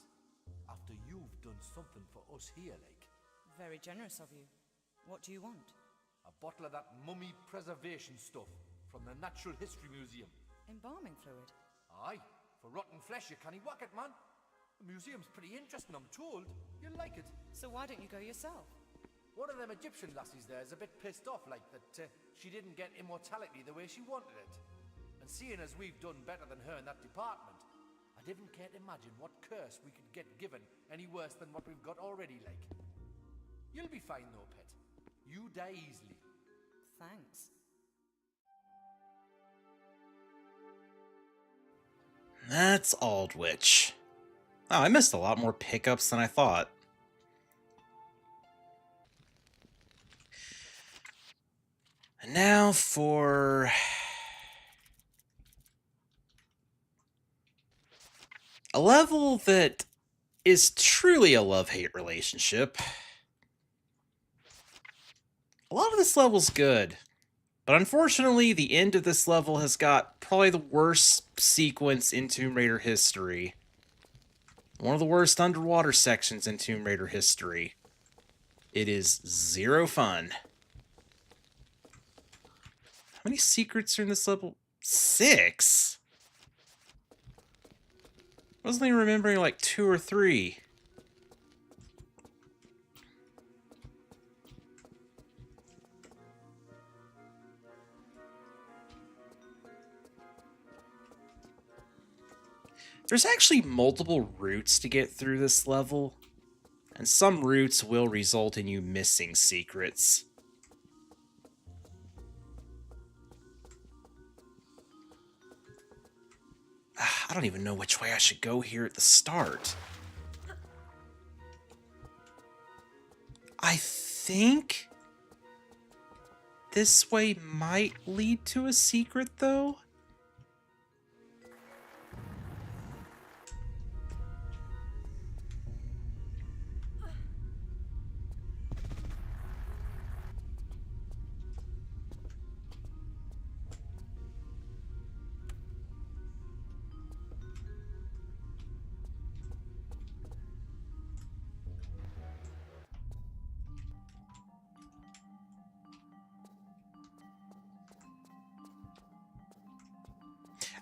after you've done something for us here, like. Very generous of you. What do you want? A bottle of that mummy preservation stuff from the Natural History Museum. Embalming fluid? Aye, for rotten flesh you can't whack it, man. The museum's pretty interesting, I'm told. You'll like it. So why don't you go yourself? One of them Egyptian lassies there is a bit pissed off, like that she didn't get immortality the way she wanted it. And seeing as we've done better than her in that department, I didn't care to imagine what curse we could get given any worse than what we've got already, like. You'll be fine though, pet. You die easily. Thanks. That's Aldwych. Oh, I missed a lot more pickups than I thought. And now for a level that is truly a love-hate relationship. A lot of this level's good, but unfortunately the end of this level has got probably the worst sequence in Tomb Raider history. One of the worst underwater sections in Tomb Raider history. It is zero fun. How many secrets are in this level? 6? I wasn't even remembering like 2 or 3. There's actually multiple routes to get through this level, and some routes will result in you missing secrets. I don't even know which way I should go here at the start. I think this way might lead to a secret, though.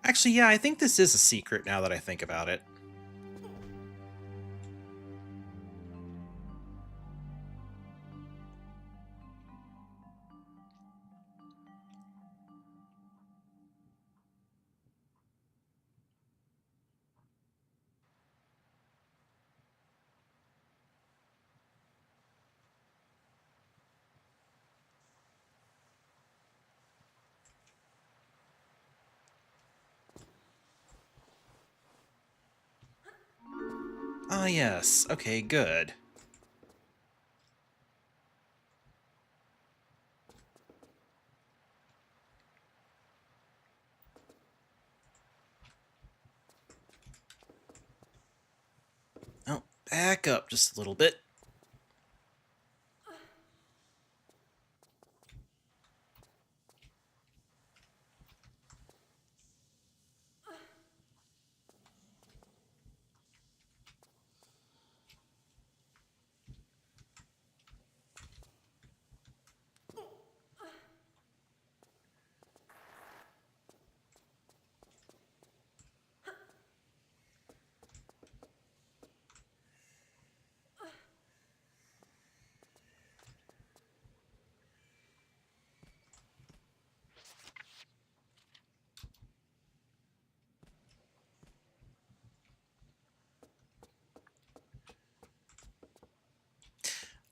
Actually, yeah, I think this is a secret now that I think about it. Ah, yes. Okay, good. back up just a little bit.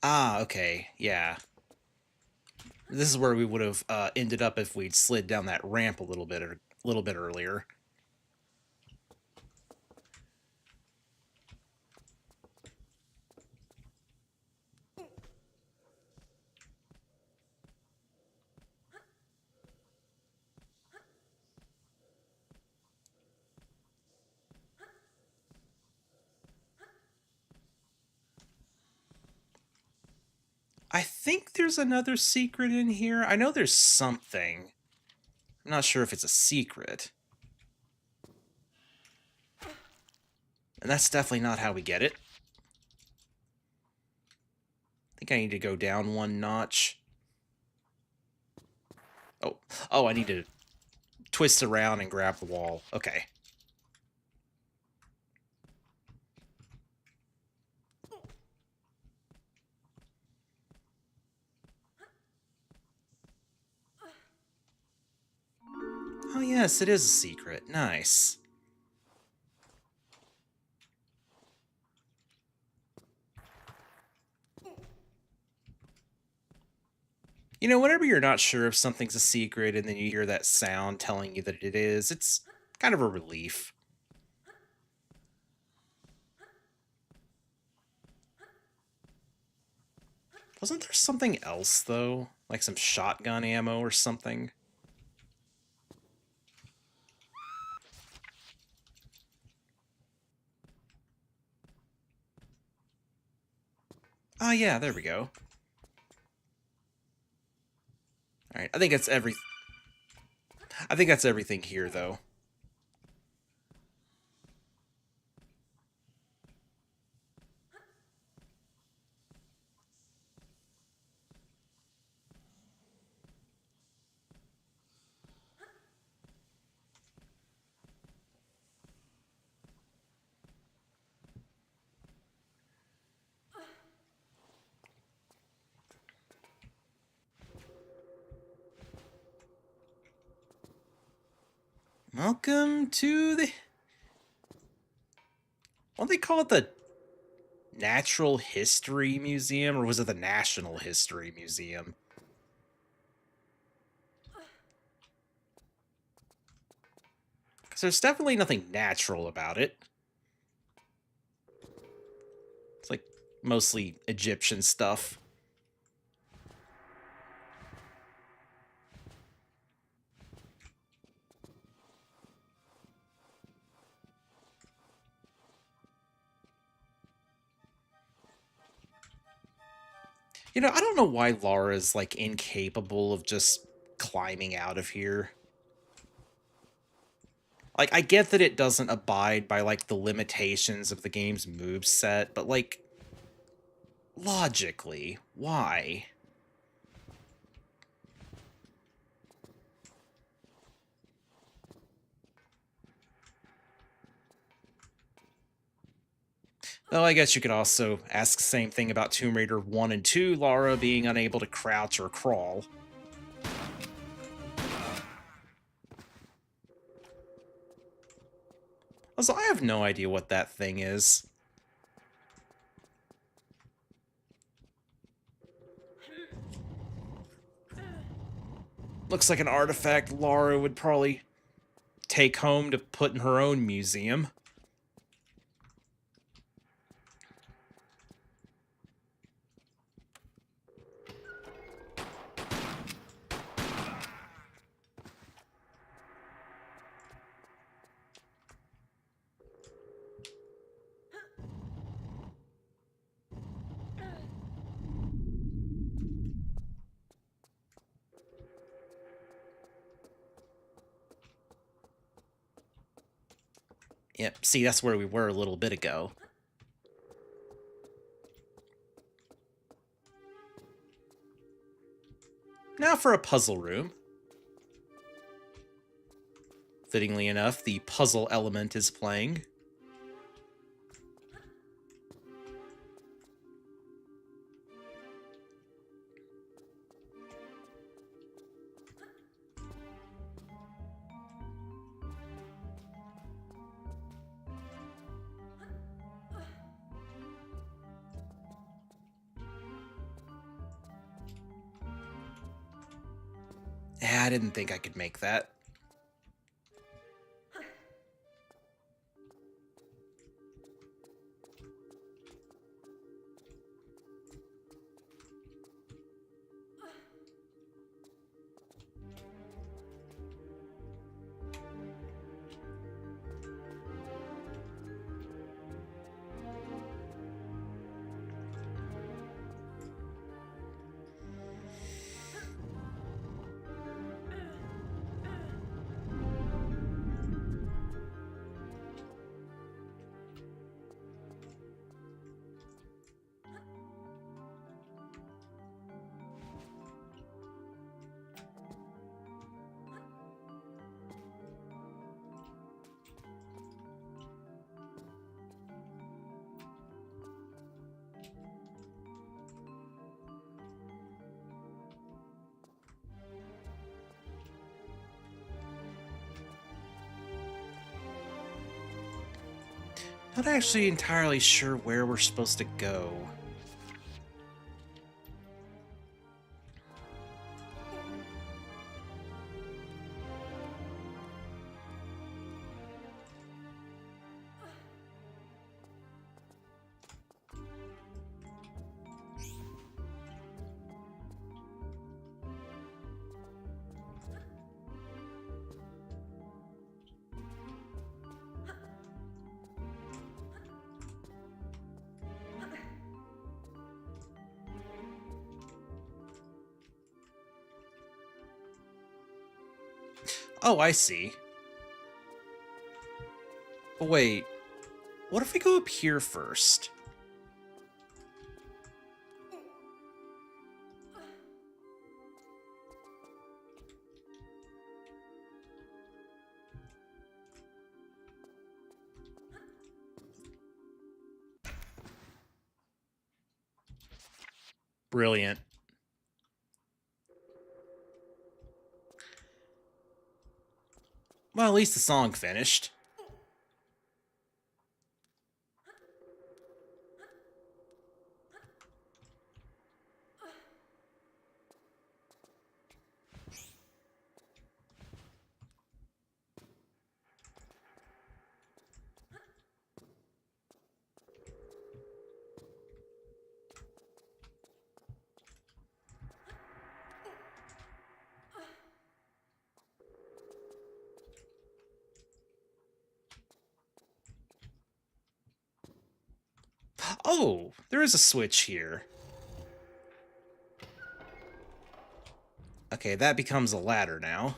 Ah, okay, yeah. This is where we would have ended up if we'd slid down that ramp a little bit earlier. I think there's another secret in here. I know there's something. I'm not sure if it's a secret. And that's definitely not how we get it. I think I need to go down one notch. Oh, I need to twist around and grab the wall. Okay. Oh yes, it is a secret. Nice. You know, whenever you're not sure if something's a secret and then you hear that sound telling you that it is, it's kind of a relief. Wasn't there something else, though? Like some shotgun ammo or something? Oh yeah, there we go. Alright, I think that's everything here, though. Welcome to the... What do they call it? The Natural History Museum? Or was it the National History Museum? Because there's definitely nothing natural about it. It's like mostly Egyptian stuff. You know, I don't know why Laura's, like, incapable of just climbing out of here. Like, I get that it doesn't abide by, like, the limitations of the game's moveset, but, like, logically, why? Though I guess you could also ask the same thing about Tomb Raider 1 and 2, Lara being unable to crouch or crawl. Also, I have no idea what that thing is. Looks like an artifact Lara would probably take home to put in her own museum. Yep, see, that's where we were a little bit ago. Now for a puzzle room. Fittingly enough, the puzzle element is playing. I didn't think I could make that. Not actually entirely sure where we're supposed to go. Oh, I see. But wait, what if we go up here first? Brilliant. Well, at least the song finished. Oh, there is a switch here. Okay, that becomes a ladder now.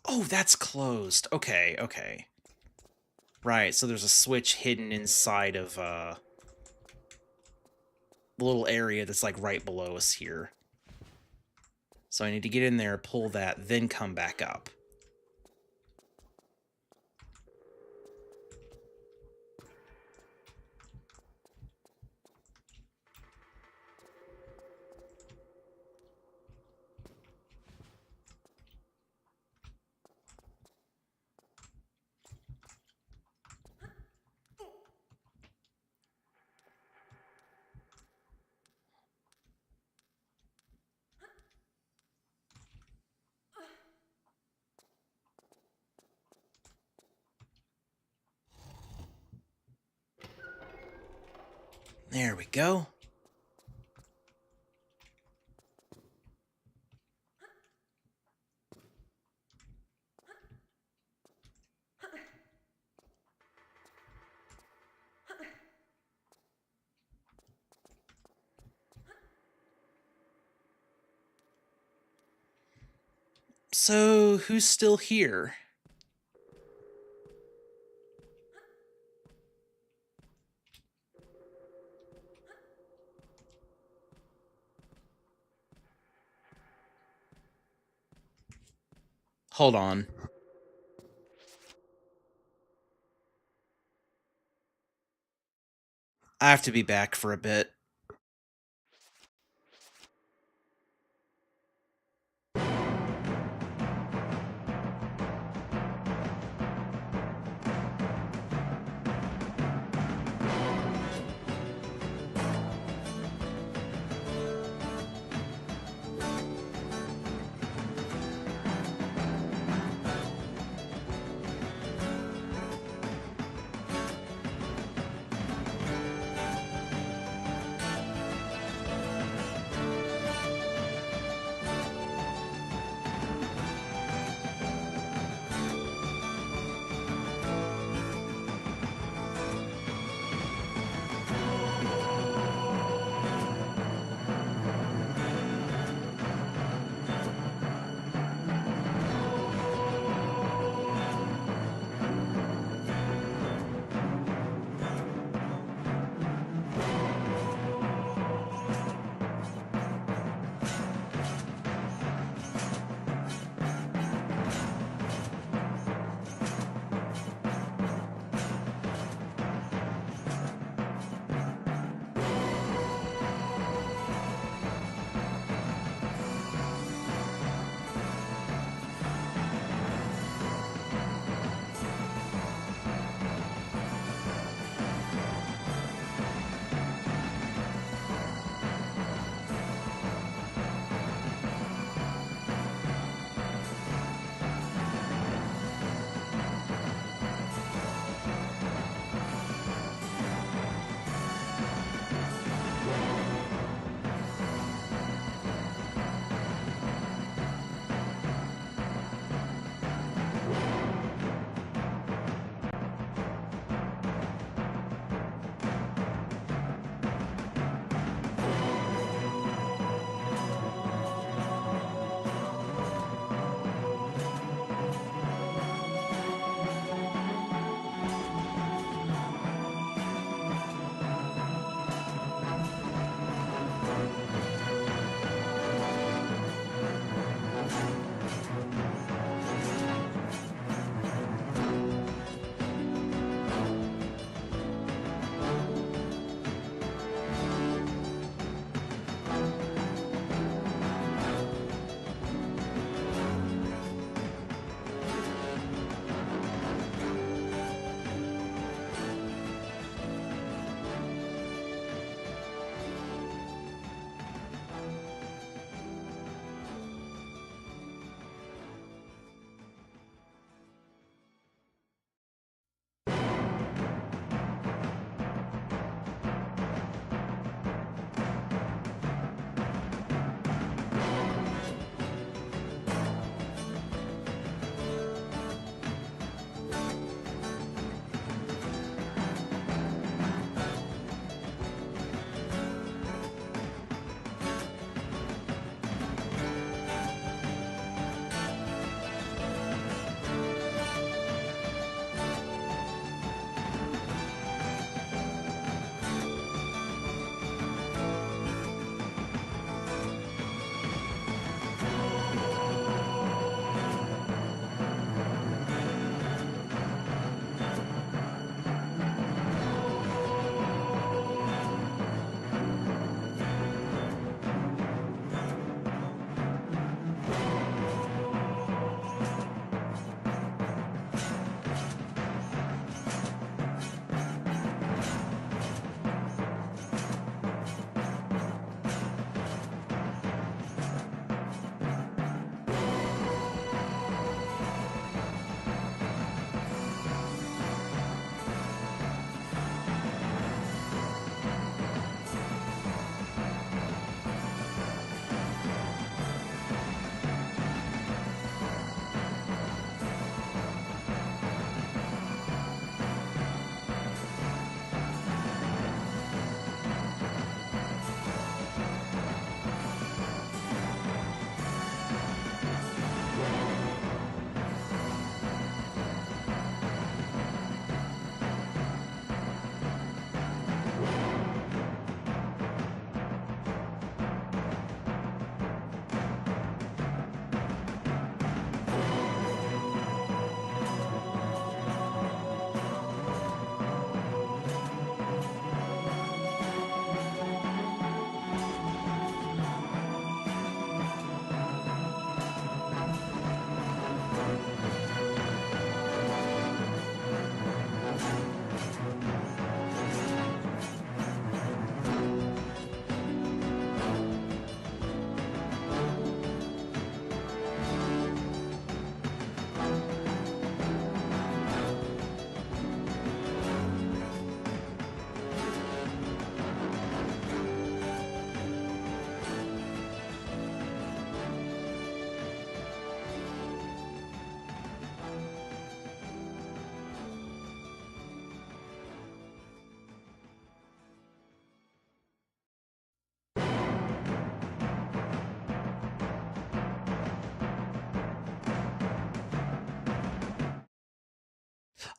Oh, that's closed. Okay, okay. Right, so there's a switch hidden inside of the little area that's like right below us here. So I need to get in there, pull that, then come back up. There we go. So, who's still here? Hold on. I have to be back for a bit.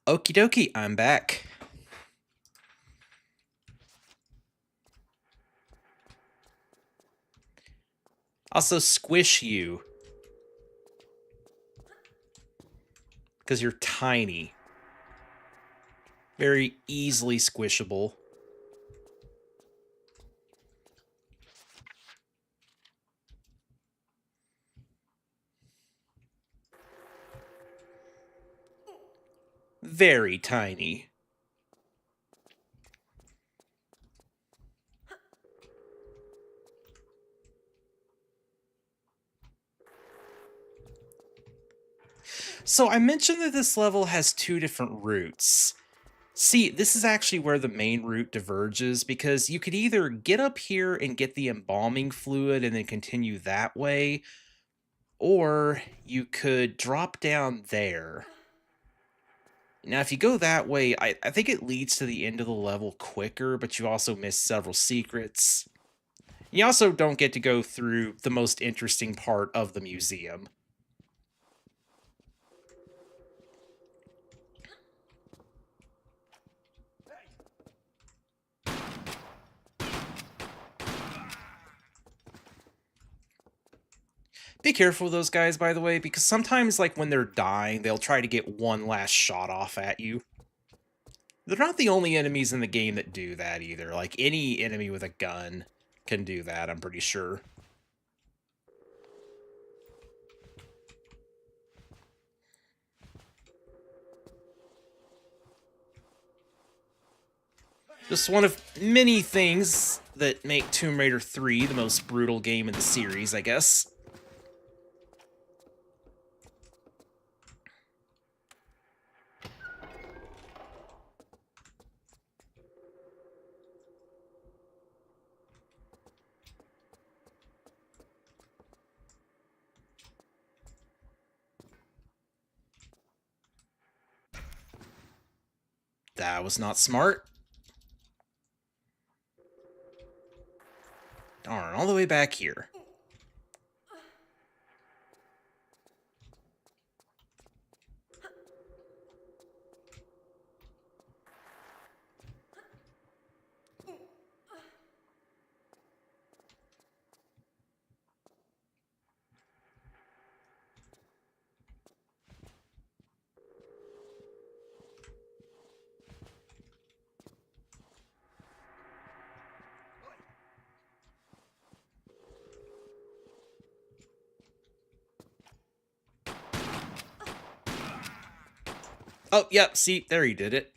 Okie dokie, I'm back. Also, squish you. Because you're tiny. Very easily squishable. Very tiny. So I mentioned that this level has two different routes. See, this is actually where the main route diverges, because you could either get up here and get the embalming fluid and then continue that way, or you could drop down there. Now, if you go that way, I think it leads to the end of the level quicker, but you also miss several secrets. You also don't get to go through the most interesting part of the museum. Be careful of those guys, by the way, because sometimes, like, when they're dying, they'll try to get one last shot off at you. They're not the only enemies in the game that do that, either. Like, any enemy with a gun can do that, I'm pretty sure. Just one of many things that make Tomb Raider 3 the most brutal game in the series, I guess. That was not smart. Darn, all the way back here. Oh, yep, see, there he did it.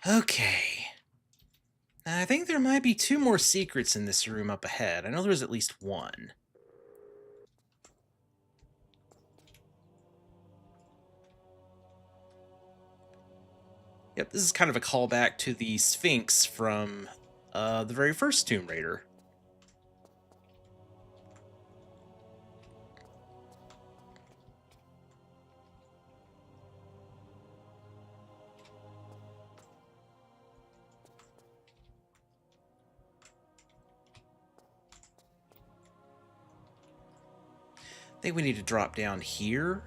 Okay. I think there might be two more secrets in this room up ahead. I know there's at least one. Yep, this is kind of a callback to the Sphinx from the very first Tomb Raider. I think we need to drop down here.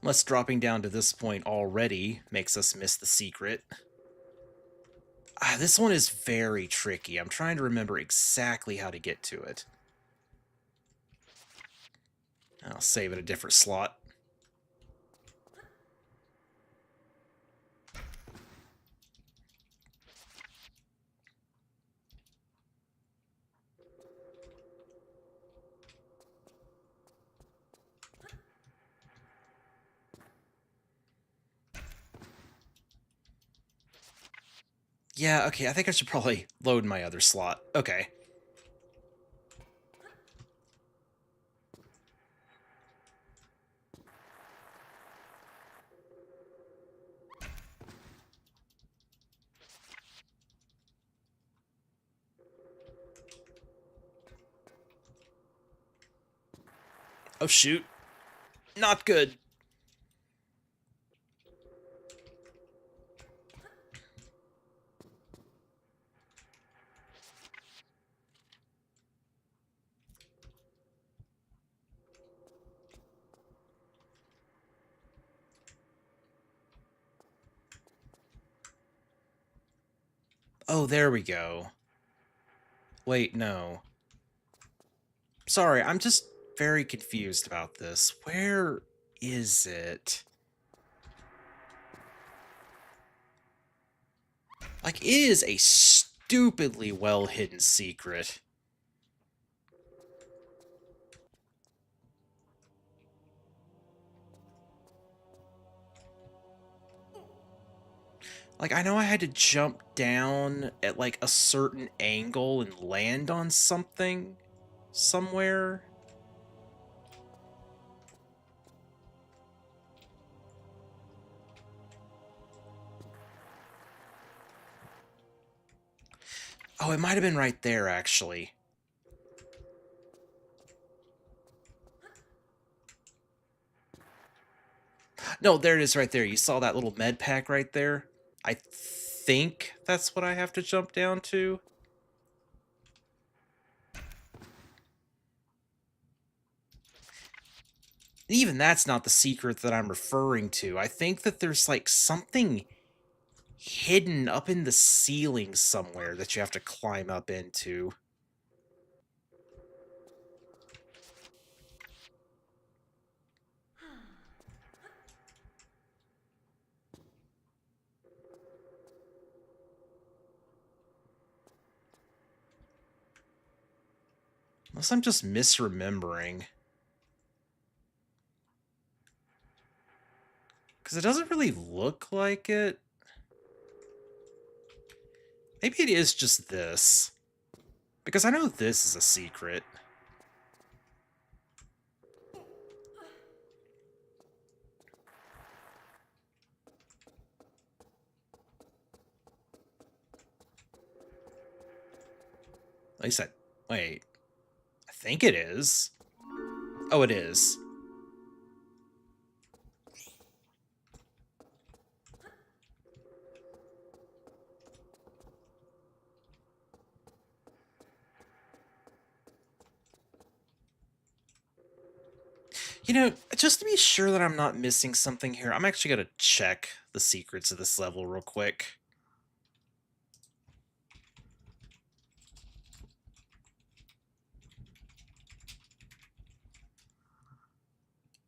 Unless dropping down to this point already makes us miss the secret. This one is very tricky. I'm trying to remember exactly how to get to it. I'll save it a different slot. Yeah, okay, I think I should probably load my other slot. Okay. Oh, shoot. Not good. Oh, there we go. Wait, no. Sorry, I'm just very confused about this. Where is it? Like, it is a stupidly well-hidden secret. Like, I know I had to jump down at, like, a certain angle and land on something somewhere. Oh, it might have been right there, actually. No, there it is right there. You saw that little med pack right there? I think that's what I have to jump down to. Even that's not the secret that I'm referring to. I think that there's, like, something hidden up in the ceiling somewhere that you have to climb up into. Unless I'm just misremembering. Because it doesn't really look like it. Maybe it is just this. Because I know this is a secret. At least I... Wait. I think it is. Oh, it is. You know, just to be sure that I'm not missing something here, I'm actually going to check the secrets of this level real quick.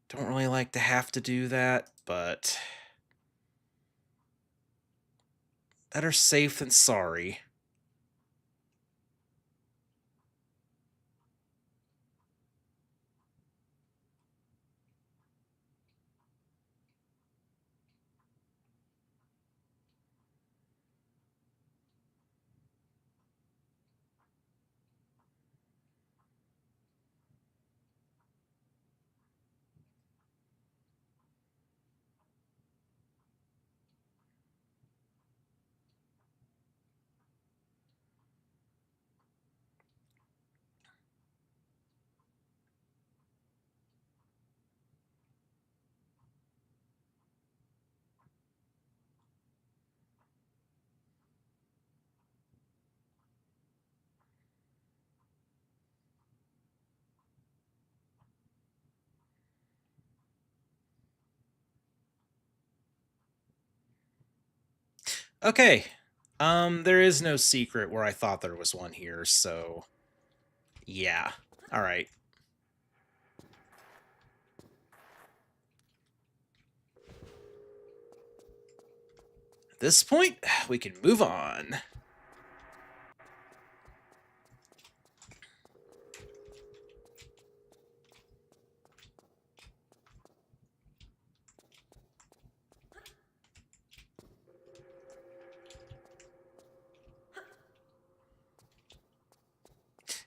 Don't really like to have to do that, but... better safe than sorry. Okay. There is no secret where I thought there was one here, so... yeah. Alright. At this point, we can move on.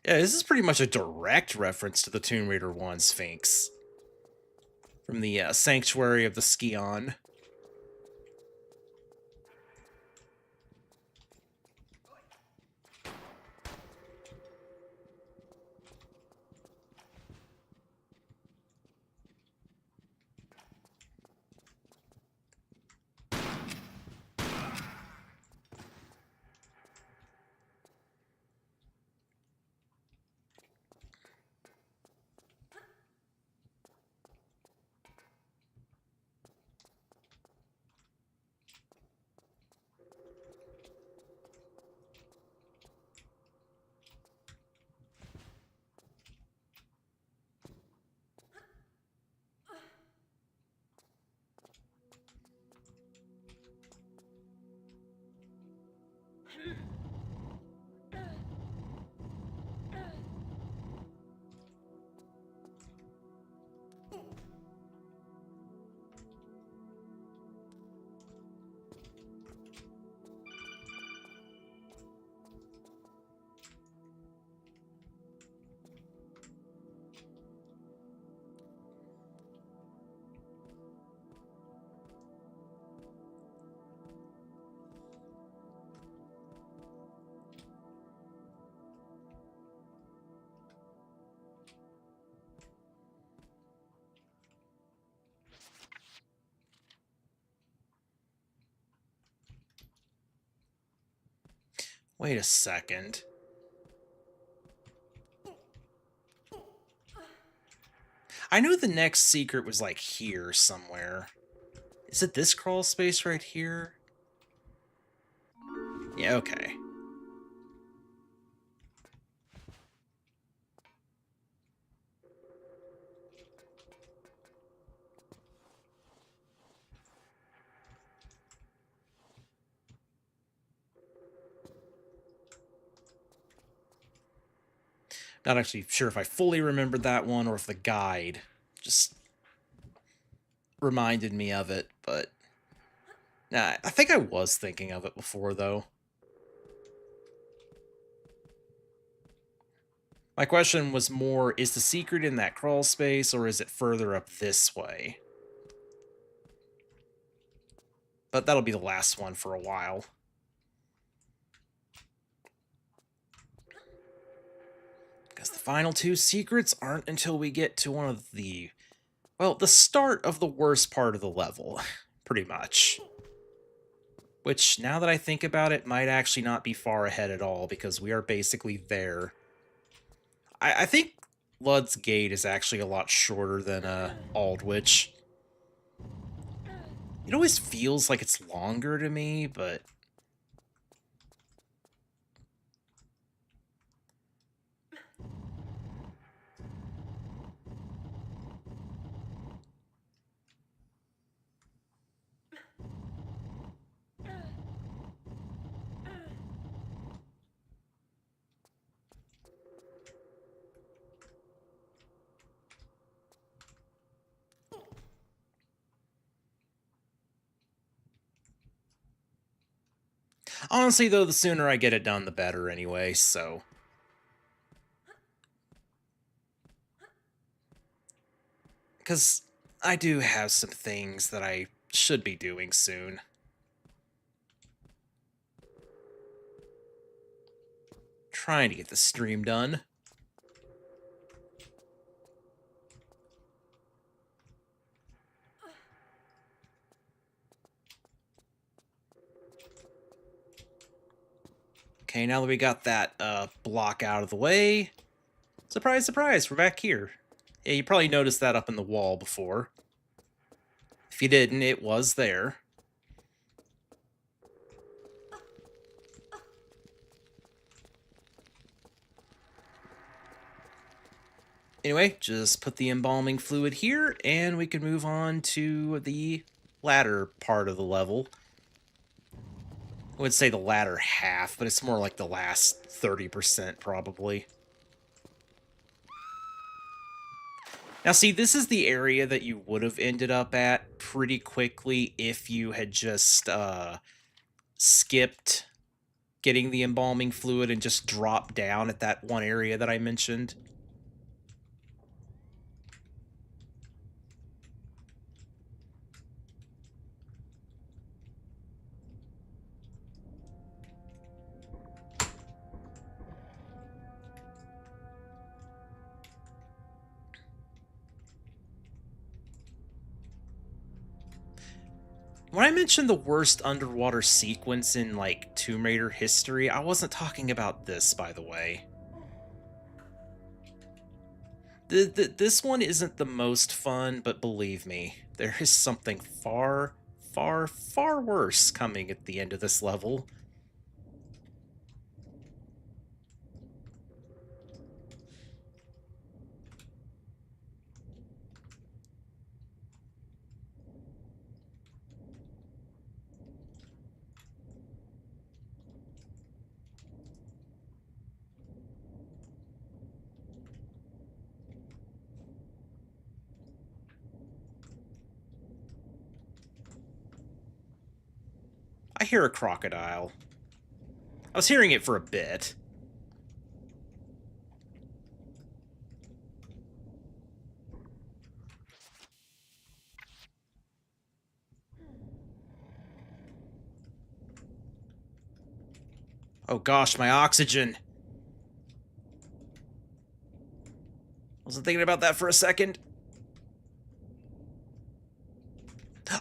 Yeah, this is pretty much a direct reference to the Tomb Raider 1 Sphinx. From the Sanctuary of the Scion. Wait a second. I know the next secret was like here somewhere. Is it this crawl space right here? Yeah, okay. Not actually sure if I fully remembered that one or if the guide just reminded me of it, but... nah, I think I was thinking of it before, though. My question was more, is the secret in that crawl space, or is it further up this way? But that'll be the last one for a while. Because the final two secrets aren't until we get to one of the... well, the start of the worst part of the level, pretty much. Which, now that I think about it, might actually not be far ahead at all, because we are basically there. I think Lud's Gate is actually a lot shorter than Aldwych. It always feels like it's longer to me, but... honestly, though, the sooner I get it done, the better anyway, so... because I do have some things that I should be doing soon. Trying to get the stream done. Okay, now that we got that block out of the way, surprise, surprise, we're back here. Yeah, you probably noticed that up in the wall before. If you didn't, it was there. Anyway, just put the embalming fluid here, and we can move on to the latter part of the level. I would say the latter half, but it's more like the last 30% probably. Now see, this is the area that you would have ended up at pretty quickly if you had just skipped getting the embalming fluid and just dropped down at that one area that I mentioned. When I mentioned the worst underwater sequence in, like, Tomb Raider history, I wasn't talking about this, by the way. This one isn't the most fun, but believe me, there is something far, far, far worse coming at the end of this level. I hear a crocodile. I was hearing it for a bit. Oh gosh, my oxygen! Wasn't thinking about that for a second.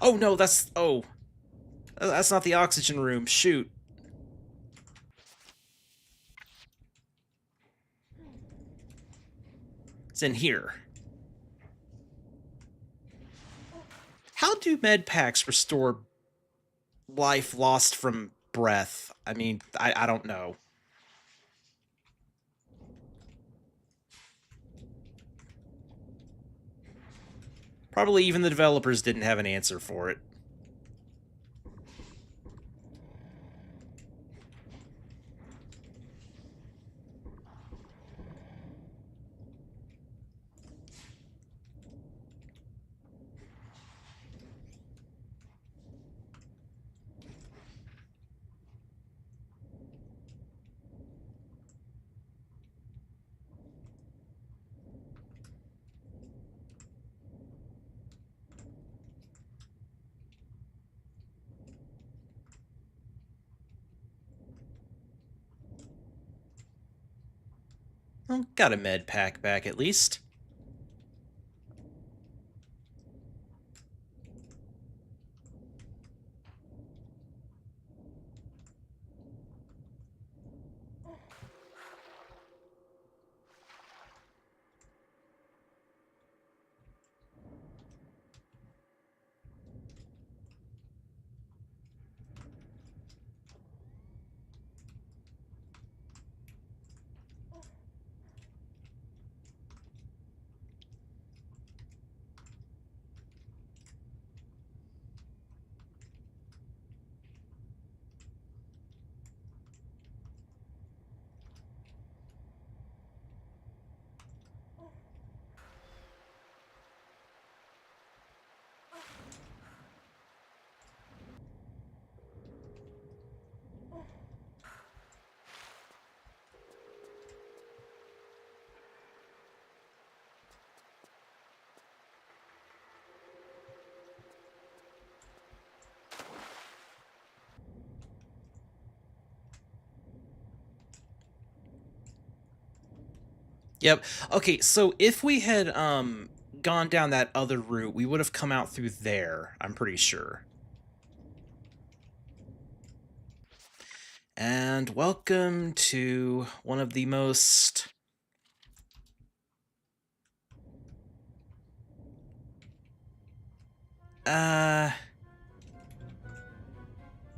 Oh no, that's... oh. That's not the oxygen room, shoot. It's in here. How do med packs restore life lost from breath? I mean, I don't know. Probably even the developers didn't have an answer for it. Well, got a med pack back at least. Yep. Okay, so if we had gone down that other route, we would have come out through there, I'm pretty sure. And welcome to one of the most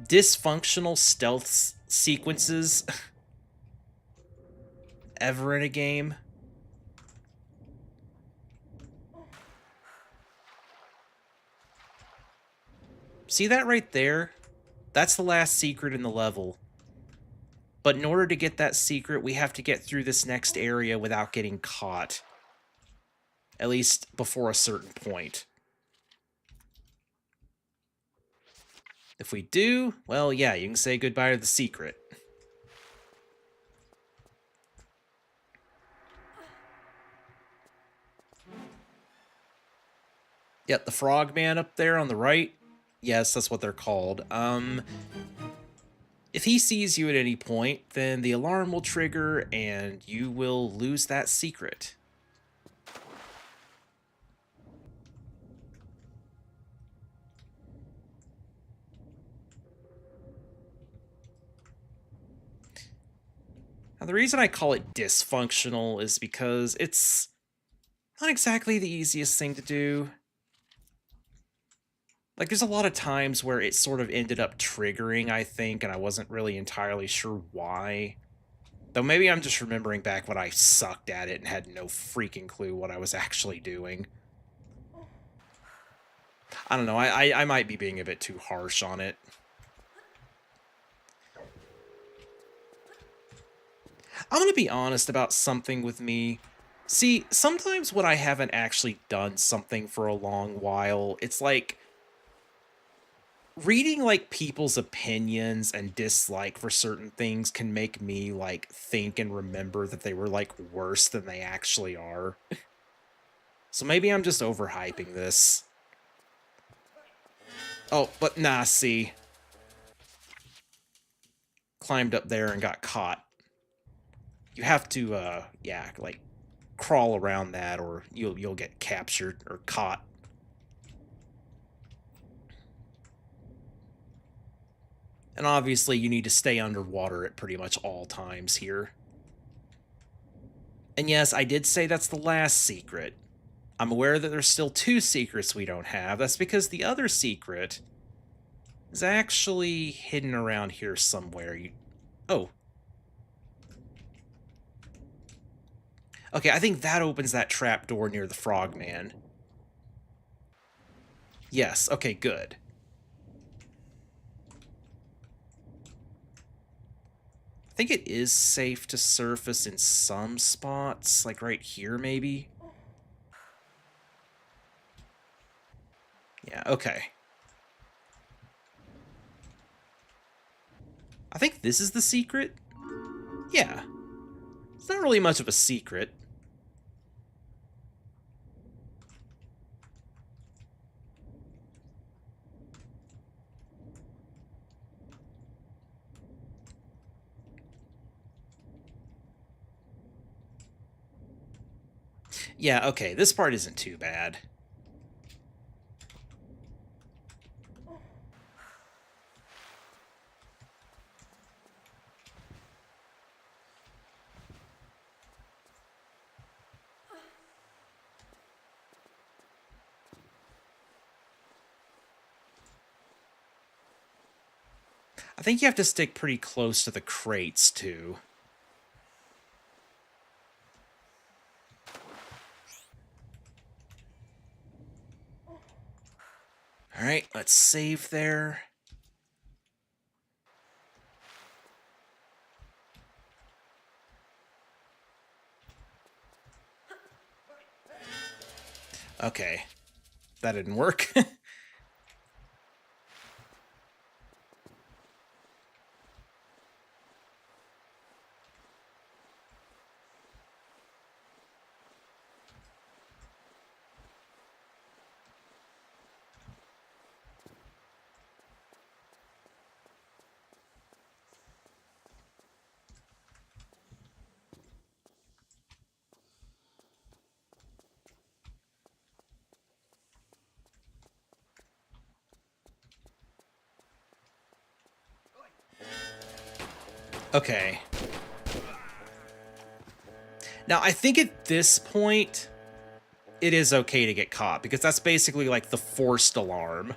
dysfunctional stealth sequences ever in a game. See that right there? That's the last secret in the level. But in order to get that secret, we have to get through this next area without getting caught. At least before a certain point. If we do, well, yeah, you can say goodbye to the secret. Yep, the frogman up there on the right. Yes, that's what they're called. If he sees you at any point, then the alarm will trigger and you will lose that secret. Now, the reason I call it dysfunctional is because it's not exactly the easiest thing to do. Like, there's a lot of times where it sort of ended up triggering, I think, and I wasn't really entirely sure why. Though maybe I'm just remembering back when I sucked at it and had no freaking clue what I was actually doing. I don't know, I might be being a bit too harsh on it. I'm gonna be honest about something with me. See, sometimes when I haven't actually done something for a long while, it's like reading like people's opinions and dislike for certain things can make me like think and remember that they were like worse than they actually are. So maybe I'm just overhyping this. Oh, but nah, see. Climbed up there and got caught. You have to, yeah, like, crawl around that or you'll get captured or caught. And obviously you need to stay underwater at pretty much all times here. And yes, I did say that's the last secret. I'm aware that there's still 2 secrets we don't have. That's because the other secret is actually hidden around here somewhere. Oh. Okay, I think that opens that trap door near the frogman. Yes, okay, good. I think it is safe to surface in some spots, like right here maybe. Yeah, okay. I think this is the secret? Yeah. It's not really much of a secret. Yeah, okay, this part isn't too bad. I think you have to stick pretty close to the crates, too. Alright, let's save there. Okay. That didn't work. Okay. Now, I think at this point, it is okay to get caught, because that's basically like the forced alarm.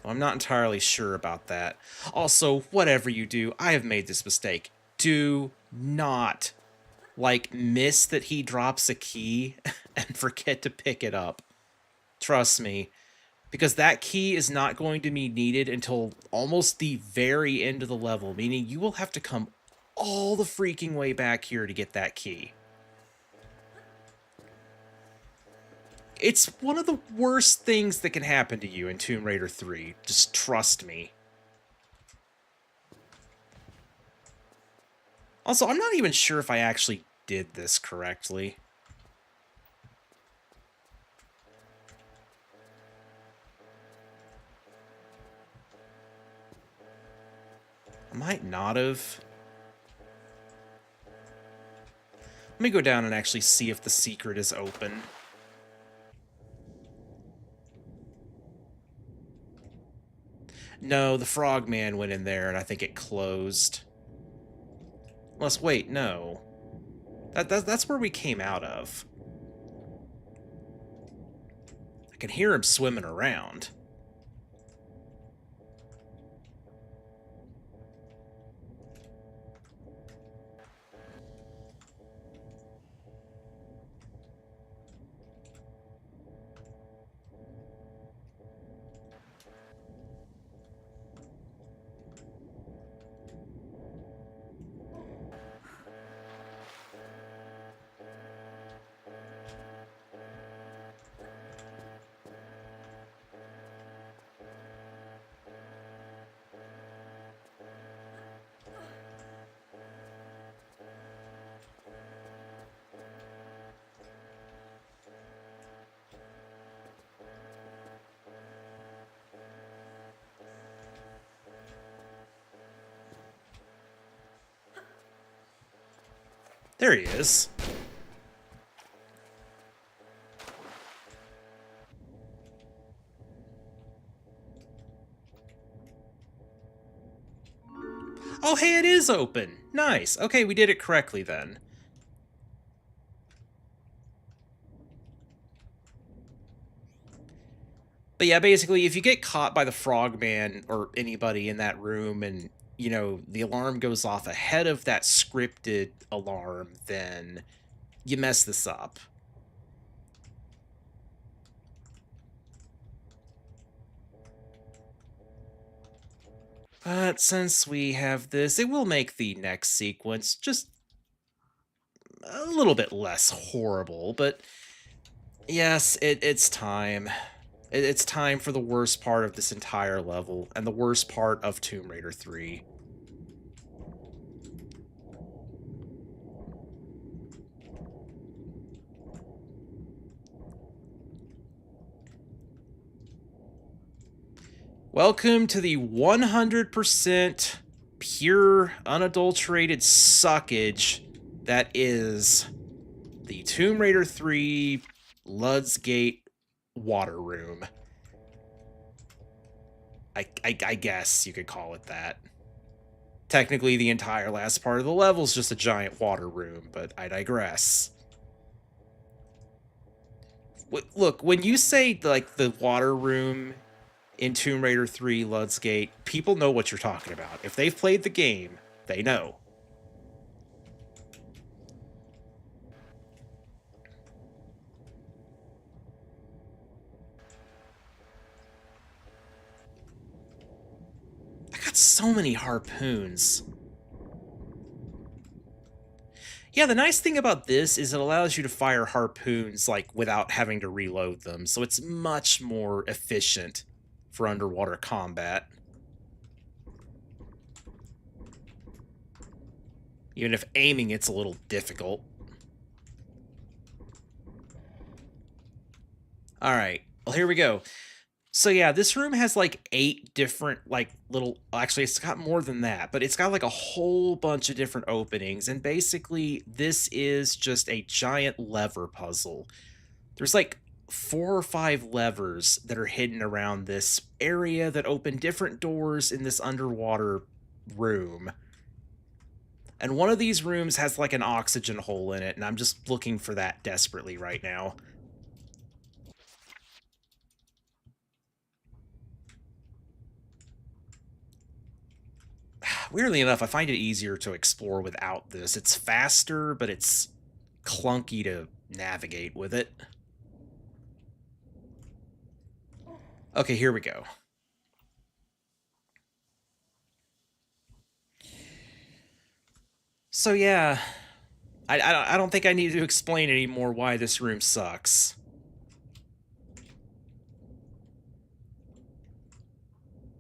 I'm not entirely sure about that. Also, whatever you do, I have made this mistake do not, like, miss that he drops a key and forget to pick it up. Trust me. Because that key is not going to be needed until almost the very end of the level, meaning you will have to come all the freaking way back here to get that key. It's one of the worst things that can happen to you in Tomb Raider 3. Just trust me. Also, I'm not even sure if I actually did this correctly. I might not have. Let me go down and actually see if the secret is open. No, the frogman went in there and I think it closed. Unless, wait, no. That's where we came out of. I can hear him swimming around. There he is. Oh, hey, it is open. Nice. Okay, we did it correctly then. But yeah, basically, if you get caught by the frogman or anybody in that room and, you know, the alarm goes off ahead of that scripted alarm, then you mess this up. But since we have this, it will make the next sequence just a little bit less horrible, but yes, it's time. It's time for the worst part of this entire level, and the worst part of Tomb Raider 3. Welcome to the 100% pure, unadulterated suckage that is the Tomb Raider 3 Lud's Gate water room. I guess you could call it that. Technically, the entire last part of the level is just a giant water room, but I digress. Look, when you say, like, the water room in Tomb Raider 3 Lud's Gate, people know what you're talking about. If they've played the game, they know. I got so many harpoons. Yeah, the nice thing about this is it allows you to fire harpoons, like, without having to reload them, so it's much more efficient for underwater combat. Even if aiming it's a little difficult. Alright, well here we go. So yeah, this room has like 8 different like little, actually it's got more than that, but it's got like a whole bunch of different openings, and basically this is just a giant lever puzzle. There's like 4 or 5 levers that are hidden around this area that open different doors in this underwater room. And one of these rooms has like an oxygen hole in it, and I'm just looking for that desperately right now. weirdly enough, I find it easier to explore without this. It's faster, but it's clunky to navigate with it. Okay, here we go. So yeah, I don't think I need to explain anymore why this room sucks.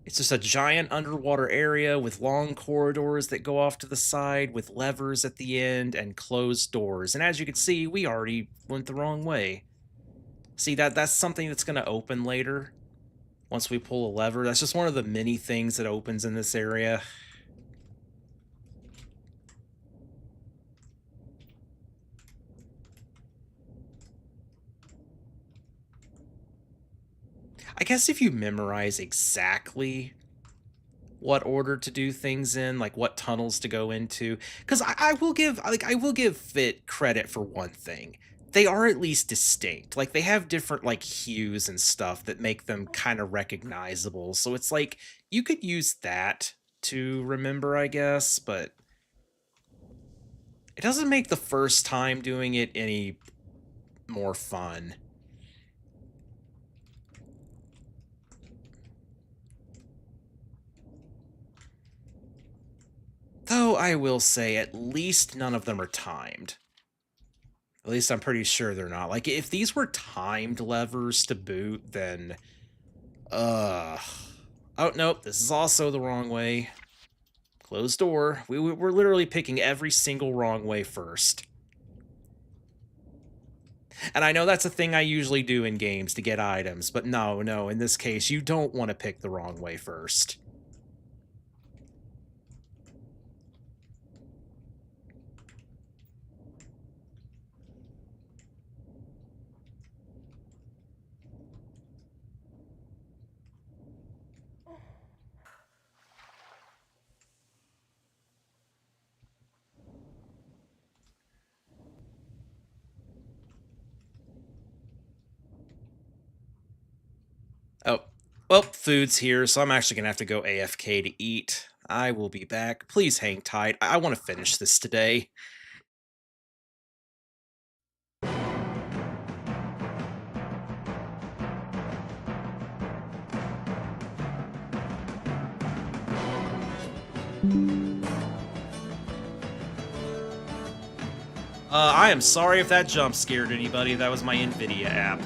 It's just a giant underwater area with long corridors that go off to the side with levers at the end and closed doors. And as you can see, we already went the wrong way. See, that's something that's going to open later once we pull a lever. That's just one of the many things that opens in this area. I guess if you memorize exactly what order to do things in, like what tunnels to go into, because I will give Fit credit for one thing. They are at least distinct. Like they have different like hues and stuff that make them kind of recognizable. So it's like you could use that to remember, I guess, but it doesn't make the first time doing it any more fun. Though I will say, at least none of them are timed. At least I'm pretty sure they're not. Like, if these were timed levers to boot, then... Oh, nope, this is also the wrong way. Closed door. We're literally picking every single wrong way first. And I know that's a thing I usually do in games to get items, but no, in this case, you don't want to pick the wrong way first. Oh, well, food's here, so I'm actually going to have to go AFK to eat. I will be back. Please hang tight. I want to finish this today. I am sorry if that jump scared anybody. That was my NVIDIA app.